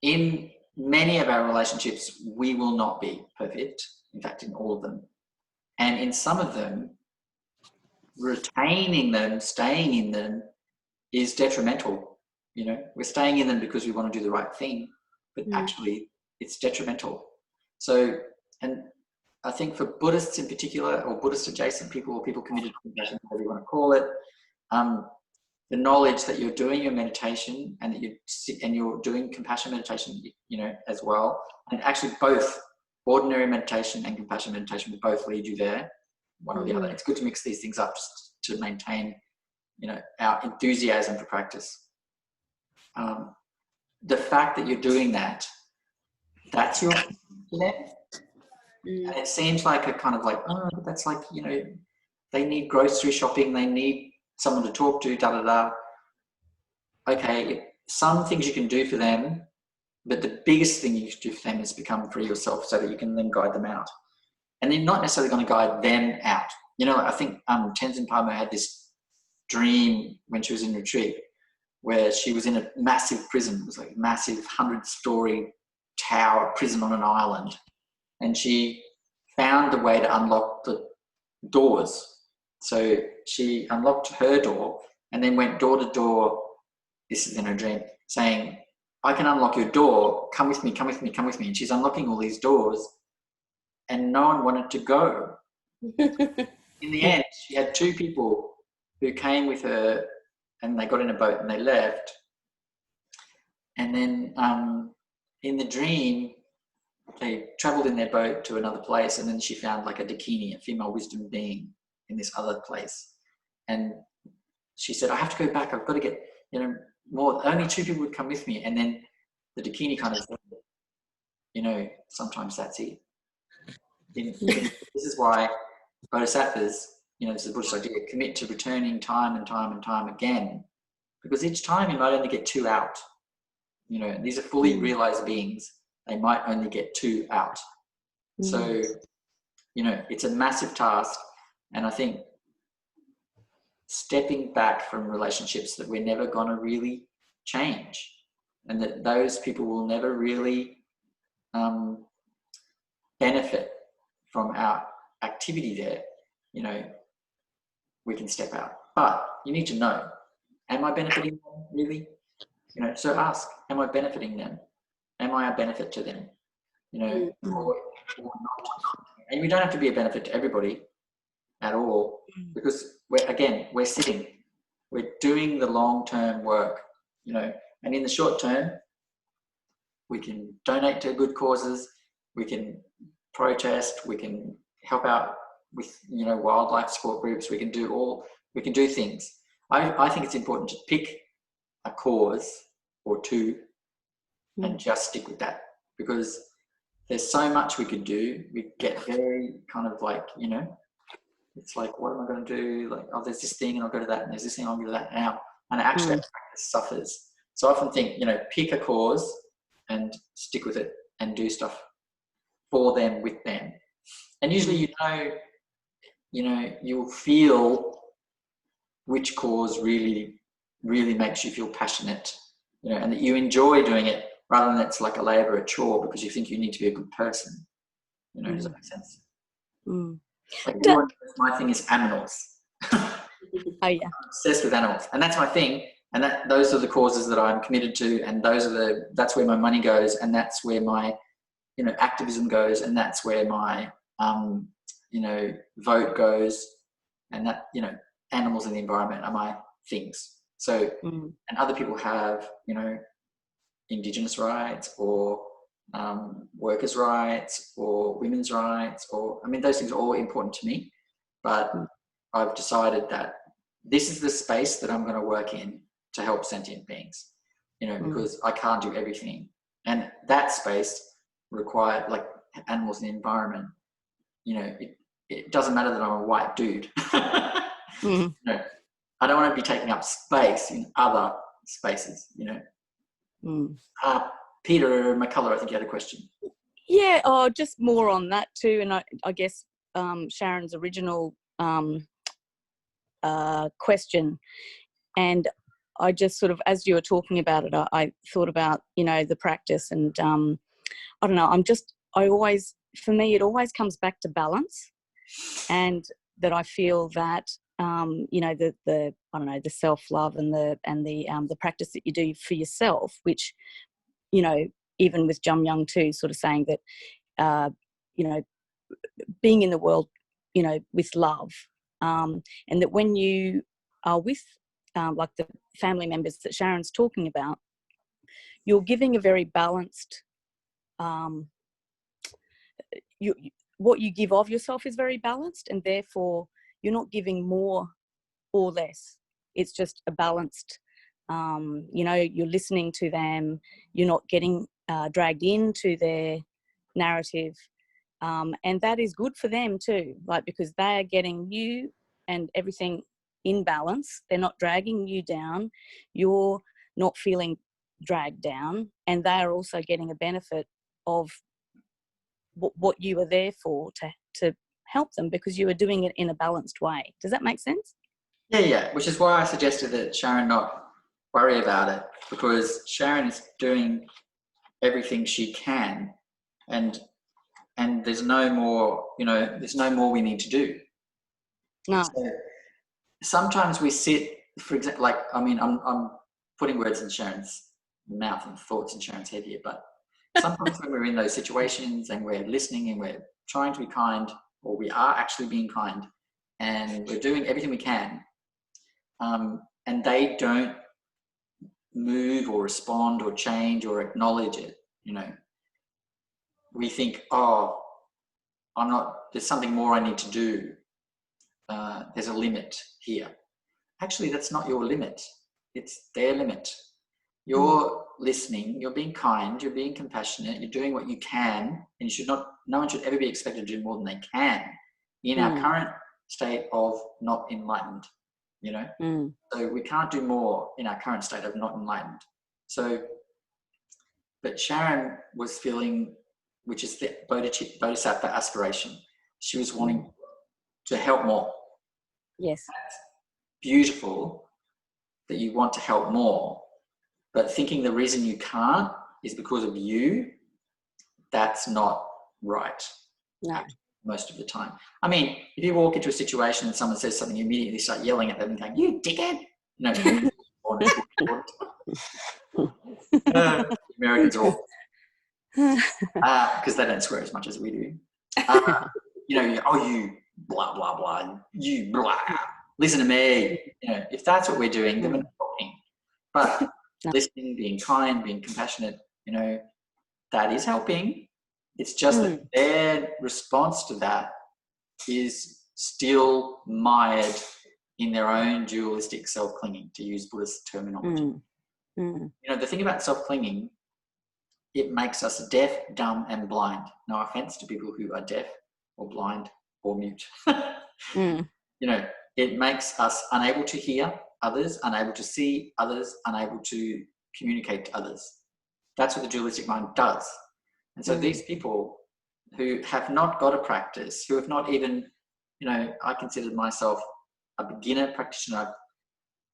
[SPEAKER 1] in many of our relationships, we will not be perfect. In fact, in all of them. And in some of them, retaining them, staying in them is detrimental. You know, we're staying in them because we want to do the right thing, but actually it's detrimental. So, and I think for Buddhists in particular, or Buddhist adjacent people, or people committed to compassion, whatever you want to call it, the knowledge that you're doing your meditation and that you're doing compassion meditation, you know, as well, and actually both ordinary meditation and compassion meditation will both lead you there, one or the other. It's good to mix these things up just to maintain, you know, our enthusiasm for practice. The fact that you're doing that, that's your them. And it seems like a kind of like, oh, that's like, you know, they need grocery shopping, they need someone to talk to, da-da-da. Okay, some things you can do for them, but the biggest thing you can do for them is become free yourself so that you can then guide them out. And they're not necessarily going to guide them out. You know, I think Tenzin Palmo had this dream when she was in retreat where she was in a massive prison. It was like a massive 100-story tower prison on an island. And she found a way to unlock the doors. So she unlocked her door and then went door to door, this is in her dream, saying, I can unlock your door, come with me, come with me, come with me. And she's unlocking all these doors and no one wanted to go. In the end, she had 2 people who came with her and they got in a boat and they left. And then in the dream, they travelled in their boat to another place and then she found like a dakini, a female wisdom being in this other place. And she said, I have to go back, I've got to get, you know, more, only 2 people would come with me. And then the dakini kind of said, you know, sometimes that's it. This is why bodhisattvas, you know, this is a Buddhist idea, commit to returning time and time and time again, because each time you might only get 2 out. You know, these are fully realized beings. They might only get 2 out. So, you know, it's a massive task. And I think stepping back from relationships that we're never going to really change and that those people will never really benefit from our activity there, you know, we can step out. But you need to know, am I benefiting them really? You know, so ask, am I benefiting them? Am I a benefit to them? You know, or not. And we don't have to be a benefit to everybody at all, because we're sitting, we're doing the long-term work, you know, and in the short term, we can donate to good causes, we can protest, we can help out with, you know, wildlife support groups, we can do things. I think it's important to pick a cause or 2 and just stick with that, because there's so much we could do. We get very kind of like, you know, it's like, what am I going to do? Like, oh, there's this thing and I'll go to that, and there's this thing, I'll go to that now. And actually that practice suffers. So I often think, you know, pick a cause and stick with it and do stuff for them, with them. And usually, you know, you'll feel which cause really, really makes you feel passionate, you know, and that you enjoy doing it rather than it's like a labor, a chore because you think you need to be a good person. You know, does that make sense? Like my thing is animals.
[SPEAKER 2] Oh yeah.
[SPEAKER 1] I'm obsessed with animals, and that's my thing. And those are the causes that I'm committed to, and that's where my money goes, and that's where my, you know, activism goes, and that's where my you know, vote goes, and that, you know, animals and the environment are my things. So and other people have, you know, Indigenous rights or workers' rights or women's rights, or I mean, those things are all important to me, but I've decided that this is the space that I'm going to work in to help sentient beings, you know, because I can't do everything, and that space required, like animals in the environment, you know, it doesn't matter that I'm a white dude. You know, I don't want to be taking up space in other spaces, you know. Peter McCullough, I think you had a question.
[SPEAKER 5] Yeah, just more on that too, and I guess Sharon's original question, and I just sort of, as you were talking about it, I thought about, you know, the practice, and I don't know, for me, it always comes back to balance, and that I feel that, you know, the I don't know, the self-love and the practice that you do for yourself, which, you know, even with Jum Young too, sort of saying that, you know, being in the world, you know, with love, and that when you are with like the family members that Sharon's talking about, you're giving a very balanced, what you give of yourself is very balanced, and therefore you're not giving more or less. It's just a balanced, you know, you're listening to them, you're not getting dragged into their narrative, and that is good for them too, like, because they are getting you and everything in balance. They're not dragging you down, you're not feeling dragged down, and they are also getting a benefit of what you were there for, to help them, because you were doing it in a balanced way. Does that make sense?
[SPEAKER 1] Yeah, which is why I suggested that Sharon not worry about it, because Sharon is doing everything she can, and there's no more, you know, there's no more we need to do.
[SPEAKER 5] No.
[SPEAKER 1] So sometimes we sit, for example, like, I mean, I'm putting words in Sharon's mouth and thoughts in Sharon's head here, but sometimes when we're in those situations and we're listening and we're trying to be kind, or we are actually being kind, and we're doing everything we can, and they don't move or respond or change or acknowledge it, you know, we think, oh, there's something more I need to do. There's a limit here. Actually, that's not your limit. It's their limit. You're listening, you're being kind, you're being compassionate, you're doing what you can, and no one should ever be expected to do more than they can in our current state of not enlightened, you know? So we can't do more in our current state of not enlightened. So, but Sharon was feeling, which is the Bodhisattva aspiration. She was wanting to help more.
[SPEAKER 5] Yes.
[SPEAKER 1] That's beautiful that you want to help more, but thinking the reason you can't is because of you, that's not right.
[SPEAKER 5] No.
[SPEAKER 1] Most of the time. I mean, if you walk into a situation and someone says something, you immediately start yelling at them and going, "You dickhead!" You know, Americans are all because they don't swear as much as we do. You know, oh, you blah blah blah, you blah. Listen to me. You know, if that's what we're doing, then we're not talking. But listening, being kind, being compassionate, you know, that is helping. It's just that their response to that is still mired in their own dualistic self-clinging, to use Buddhist terminology. You know, the thing about self-clinging, it makes us deaf, dumb, and blind. No offense to people who are deaf or blind or mute. You know, it makes us unable to hear others, unable to see others, unable to communicate to others. That's what the dualistic mind does. And so these people who have not got a practice, who have not even, you know, I considered myself a beginner practitioner.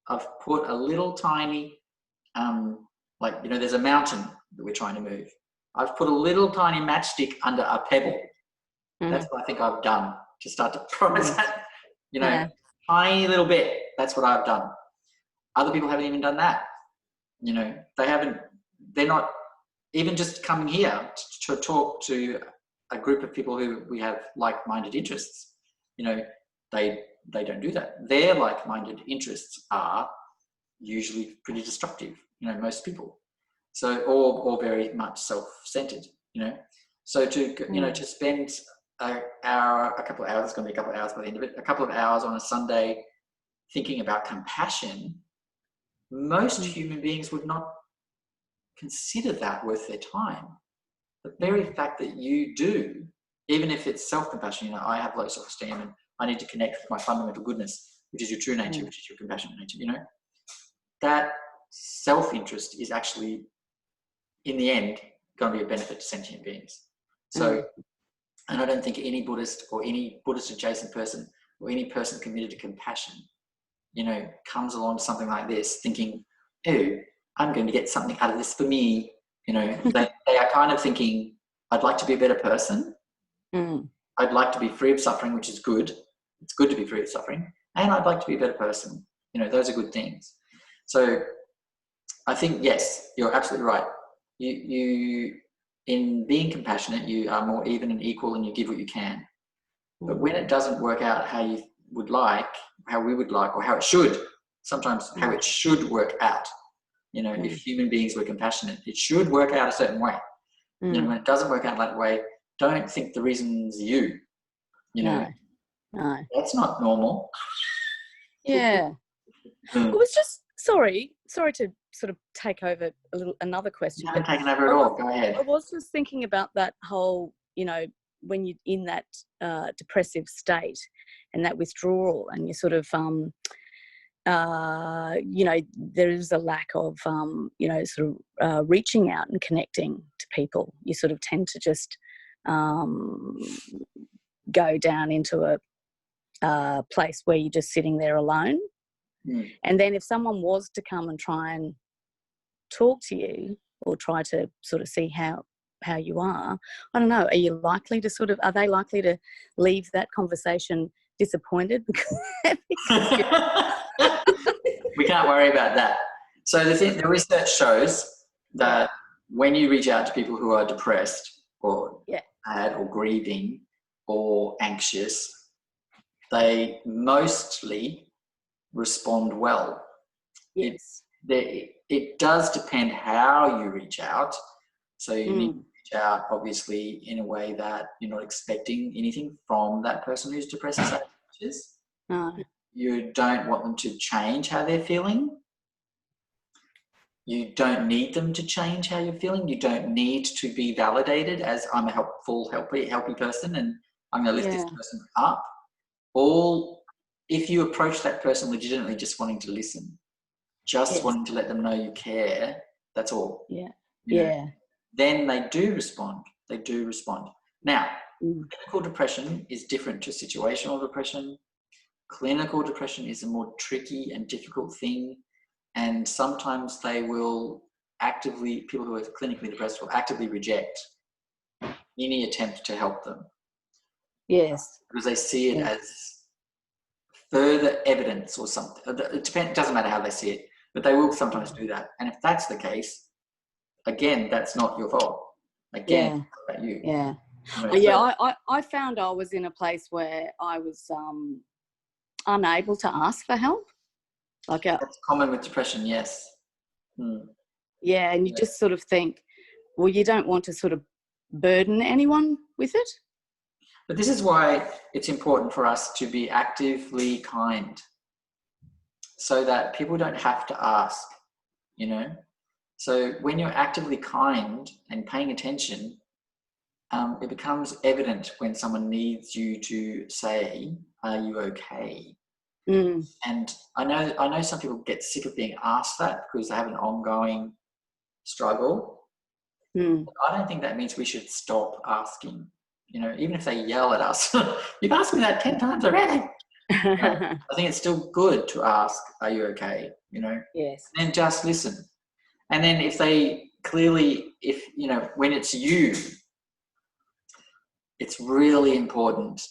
[SPEAKER 1] I've put a little tiny, like, you know, there's a mountain that we're trying to move. I've put a little tiny matchstick under a pebble. That's what I think I've done to start to progress that, you know, tiny little bit. That's what I've done. Other people haven't even done that. You know, they're not even just coming here to talk to a group of people who we have like-minded interests. You know, they don't do that. Their like-minded interests are usually pretty destructive, you know, most people. So, or very much self-centered, you know. So you know, to spend a couple of hours, it's going to be a couple of hours by the end of it, a couple of hours on a Sunday thinking about compassion, most human beings would not consider that worth their time. The very fact that you do, even if it's self-compassion, you know, I have low self-esteem and I need to connect with my fundamental goodness, which is your true nature, which is your compassionate nature, you know, that self-interest is actually, in the end, going to be a benefit to sentient beings. So, and I don't think any Buddhist or any Buddhist adjacent person or any person committed to compassion, you know, comes along to something like this thinking, oh, I'm going to get something out of this for me. You know, they are kind of thinking, I'd like to be a better person. I'd like to be free of suffering, which is good. It's good to be free of suffering. And I'd like to be a better person. You know, those are good things. So I think, yes, you're absolutely right. You in being compassionate, you are more even and equal and you give what you can. But when it doesn't work out how you would like, how we would like, or how it should, sometimes how it should work out. You know, if human beings were compassionate, it should work out a certain way. You know, when it doesn't work out that way, don't think the reason's you. You know,
[SPEAKER 5] no.
[SPEAKER 1] That's not normal.
[SPEAKER 5] Yeah. I was just sorry to sort of take over another question.
[SPEAKER 1] You haven't taken over at all. Go ahead.
[SPEAKER 5] I was just thinking about that whole, you know, when you're in that depressive state and that withdrawal, and you sort of, you know, there is a lack of, you know, sort of reaching out and connecting to people. You sort of tend to just go down into a place where you're just sitting there alone. And then if someone was to come and try and talk to you or try to sort of see how you are, I don't know, are they likely to leave that conversation disappointed?
[SPEAKER 1] We can't worry about that. So the research shows that when you reach out to people who are depressed or sad or grieving or anxious, they mostly respond well.
[SPEAKER 5] Yes.
[SPEAKER 1] It does depend how you reach out. So you need to reach out, obviously, in a way that you're not expecting anything from that person who's depressed or anxious. You don't want them to change how they're feeling. You don't need them to change how you're feeling. You don't need to be validated as I'm a healthy person and I'm going to lift this person up. If you approach that person legitimately just wanting to listen, wanting to let them know you care, that's all. You know, then they do respond. Now, clinical depression is different to situational depression. Clinical depression is a more tricky and difficult thing. And sometimes people who are clinically depressed will actively reject any attempt to help them.
[SPEAKER 5] Yes.
[SPEAKER 1] Because they see it as further evidence or something. It doesn't matter how they see it, but they will sometimes do that. And if that's the case, again, that's not your fault. Again, it's about you.
[SPEAKER 5] Yeah.
[SPEAKER 1] You know,
[SPEAKER 5] I found I was in a place where I was unable to ask for help.
[SPEAKER 1] That's common with depression, yes.
[SPEAKER 5] Yeah, and you just sort of think, well, you don't want to sort of burden anyone with it.
[SPEAKER 1] But this is why it's important for us to be actively kind so that people don't have to ask, you know. So when you're actively kind and paying attention, it becomes evident when someone needs you to say, are you okay? And I know some people get sick of being asked that because they have an ongoing struggle. I don't think that means we should stop asking. You know, even if they yell at us, you've asked me that 10 times already. I think it's still good to ask, are you okay? You know,
[SPEAKER 5] Yes.
[SPEAKER 1] and just listen. And then if they clearly, when it's you, it's really important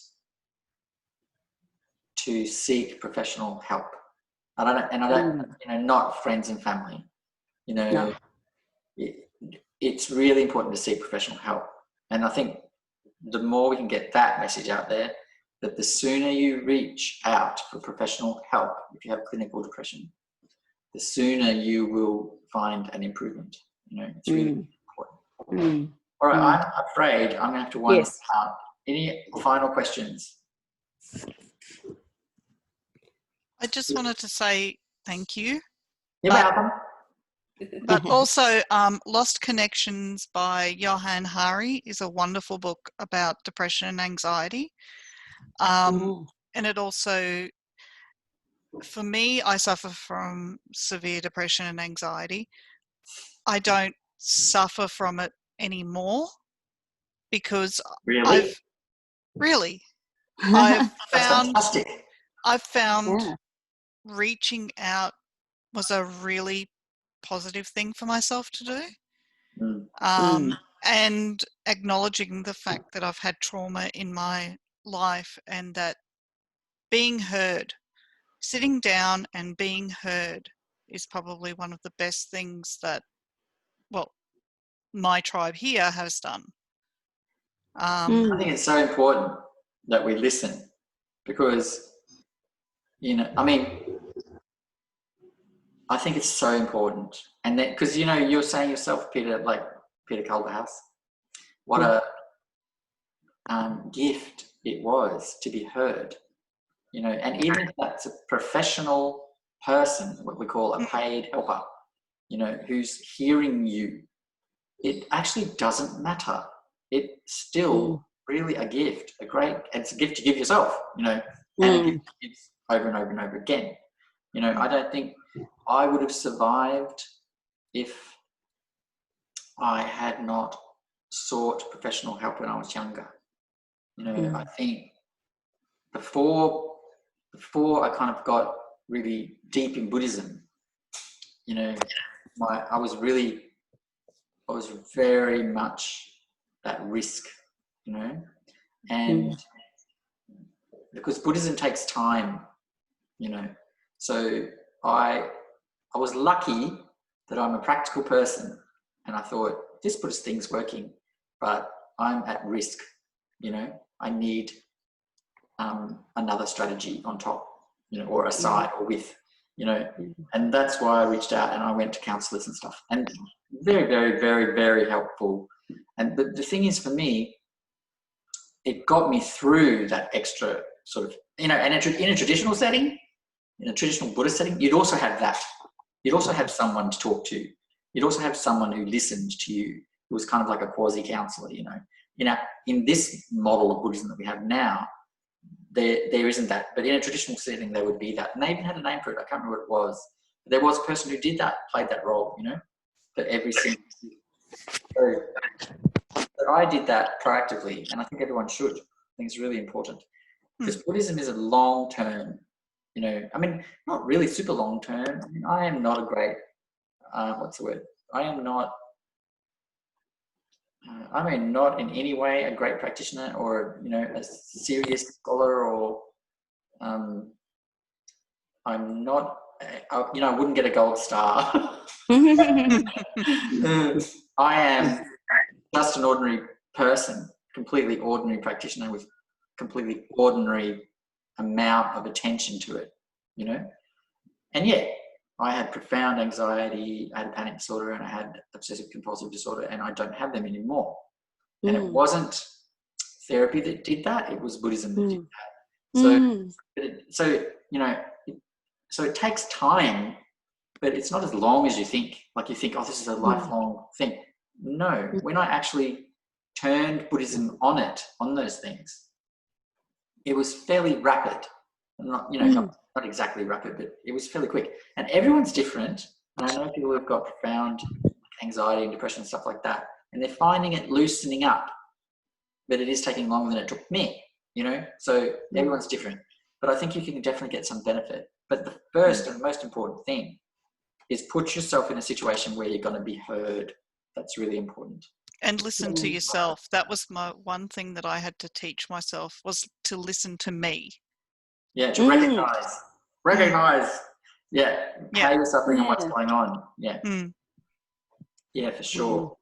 [SPEAKER 1] to seek professional help. Not friends and family.
[SPEAKER 5] No.
[SPEAKER 1] It's really important to seek professional help. And I think the more we can get that message out there, that the sooner you reach out for professional help, if you have clinical depression, the sooner you will find an improvement. It's really important. All right, I'm afraid I'm going to have to wind this out. Any final questions?
[SPEAKER 3] I just wanted to say thank you.
[SPEAKER 1] You're welcome.
[SPEAKER 3] But also, Lost Connections by Johann Hari is a wonderful book about depression and anxiety. And it also, for me, I suffer from severe depression and anxiety. I don't suffer from it anymore because I've found reaching out was a really positive thing for myself to do. And acknowledging the fact that I've had trauma in my life and that being heard, sitting down and being heard is probably one of the best things that, my tribe here has done.
[SPEAKER 1] I think it's so important that we listen because, I think it's so important. And that, because, you're saying yourself, Peter, like Peter Culverhouse, what a gift it was to be heard, and even if that's a professional person, what we call a paid helper, who's hearing you, it actually doesn't matter. It's still really a gift, it's a gift to give yourself, and a gift to give over and over and over again. I don't think I would have survived if I had not sought professional help when I was younger. I think before I kind of got really deep in Buddhism, I was very much at risk, and because Buddhism takes time, so I was lucky that I'm a practical person, and I thought this Buddhist thing's working, but I'm at risk. I need another strategy on top, or aside or with, and that's why I reached out and I went to counsellors and stuff, and very, very, very, very helpful. And the thing is, for me, it got me through that extra sort of, and in a traditional setting, in a traditional Buddhist setting, you'd also have that. You'd also have someone to talk to. You'd also have someone who listened to you, who was kind of like a quasi-counselor, in this model of Buddhism that we have now, there isn't that. But in a traditional setting, there would be that. And they even had a name for it. I can't remember what it was. But there was a person who did that, played that role, for every single. So I did that proactively, and I think everyone should. I think it's really important. Because Buddhism is a long-term, not really super long-term. I am not a great, I am not in any way a great practitioner or, a serious scholar, or I'm not, I wouldn't get a gold star. I am just an ordinary person, completely ordinary practitioner with completely ordinary amount of attention to it, and yet I had profound anxiety, I had a panic disorder, and I had obsessive compulsive disorder, and I don't have them anymore. And it wasn't therapy that did that, it was Buddhism that did that. So it takes time, but it's not as long as you think. Like you think, oh, this is a lifelong thing. No, when I actually turned Buddhism on those things, it was fairly rapid. Not exactly rapid, but it was fairly quick. And everyone's different. And I know people who've got profound anxiety and depression and stuff like that, and they're finding it loosening up, but it is taking longer than it took me, So everyone's different. but I think you can definitely get some benefit. But the first and most important thing is put yourself in a situation where you're going to be heard. That's really important.
[SPEAKER 3] And listen to yourself. That was my one thing that I had to teach myself, was to listen to me.
[SPEAKER 1] Yeah, to recognize. Yeah, how you're suffering and what's going on. Yeah. Yeah, for sure.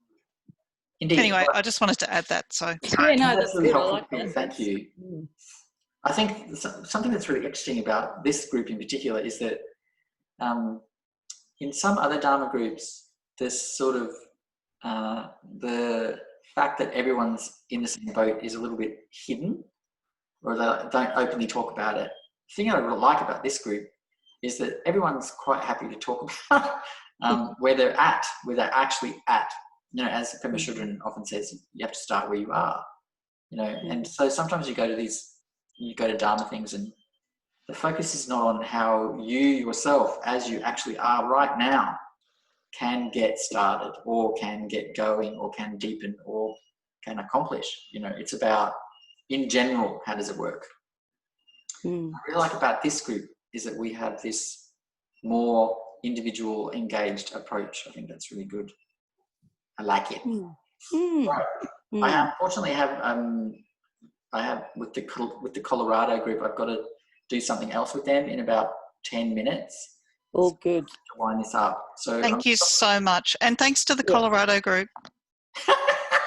[SPEAKER 1] Indeed.
[SPEAKER 3] Anyway, I just wanted to add that. So
[SPEAKER 5] yeah, no,
[SPEAKER 1] that's really
[SPEAKER 5] good.
[SPEAKER 1] helpful.
[SPEAKER 5] I like that.
[SPEAKER 1] Thank you. I think something that's really interesting about this group in particular is that in some other Dharma groups, there's sort of the fact that everyone's in the same boat is a little bit hidden, or they don't openly talk about it. The thing I really like about this group is that everyone's quite happy to talk about where they're actually at. You know, as Pema Düddul often says, you have to start where you are. You know, and so sometimes you go to Dharma things, and the focus is not on how you yourself, as you actually are right now, can get started or can get going or can deepen or can accomplish. You know, it's about, in general, how does it work? What I really like about this group is that we have this more individual, engaged approach. I think that's really good. I like it. Right. I unfortunately have with the Colorado group, I've got to do something else with them in about 10 minutes.
[SPEAKER 5] All good.
[SPEAKER 1] To wind this up. So
[SPEAKER 3] thank you so much. And thanks to the Colorado group.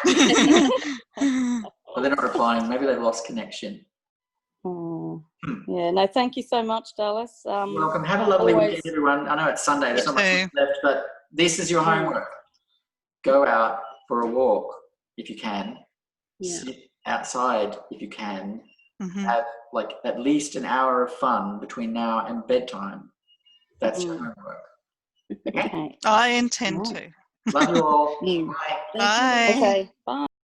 [SPEAKER 1] Well, they're not replying. Maybe they've lost connection.
[SPEAKER 5] Yeah, no, thank you so much, Dallas.
[SPEAKER 1] You're welcome. Have a lovely weekend, everyone. I know it's Sunday. There's not much left, but this is your homework. Go out for a walk if you can. Sit outside if you can. Have like at least an hour of fun between now and bedtime. That's your homework. Okay?
[SPEAKER 3] I intend to.
[SPEAKER 1] Love you all.
[SPEAKER 3] Bye.
[SPEAKER 5] Okay, bye.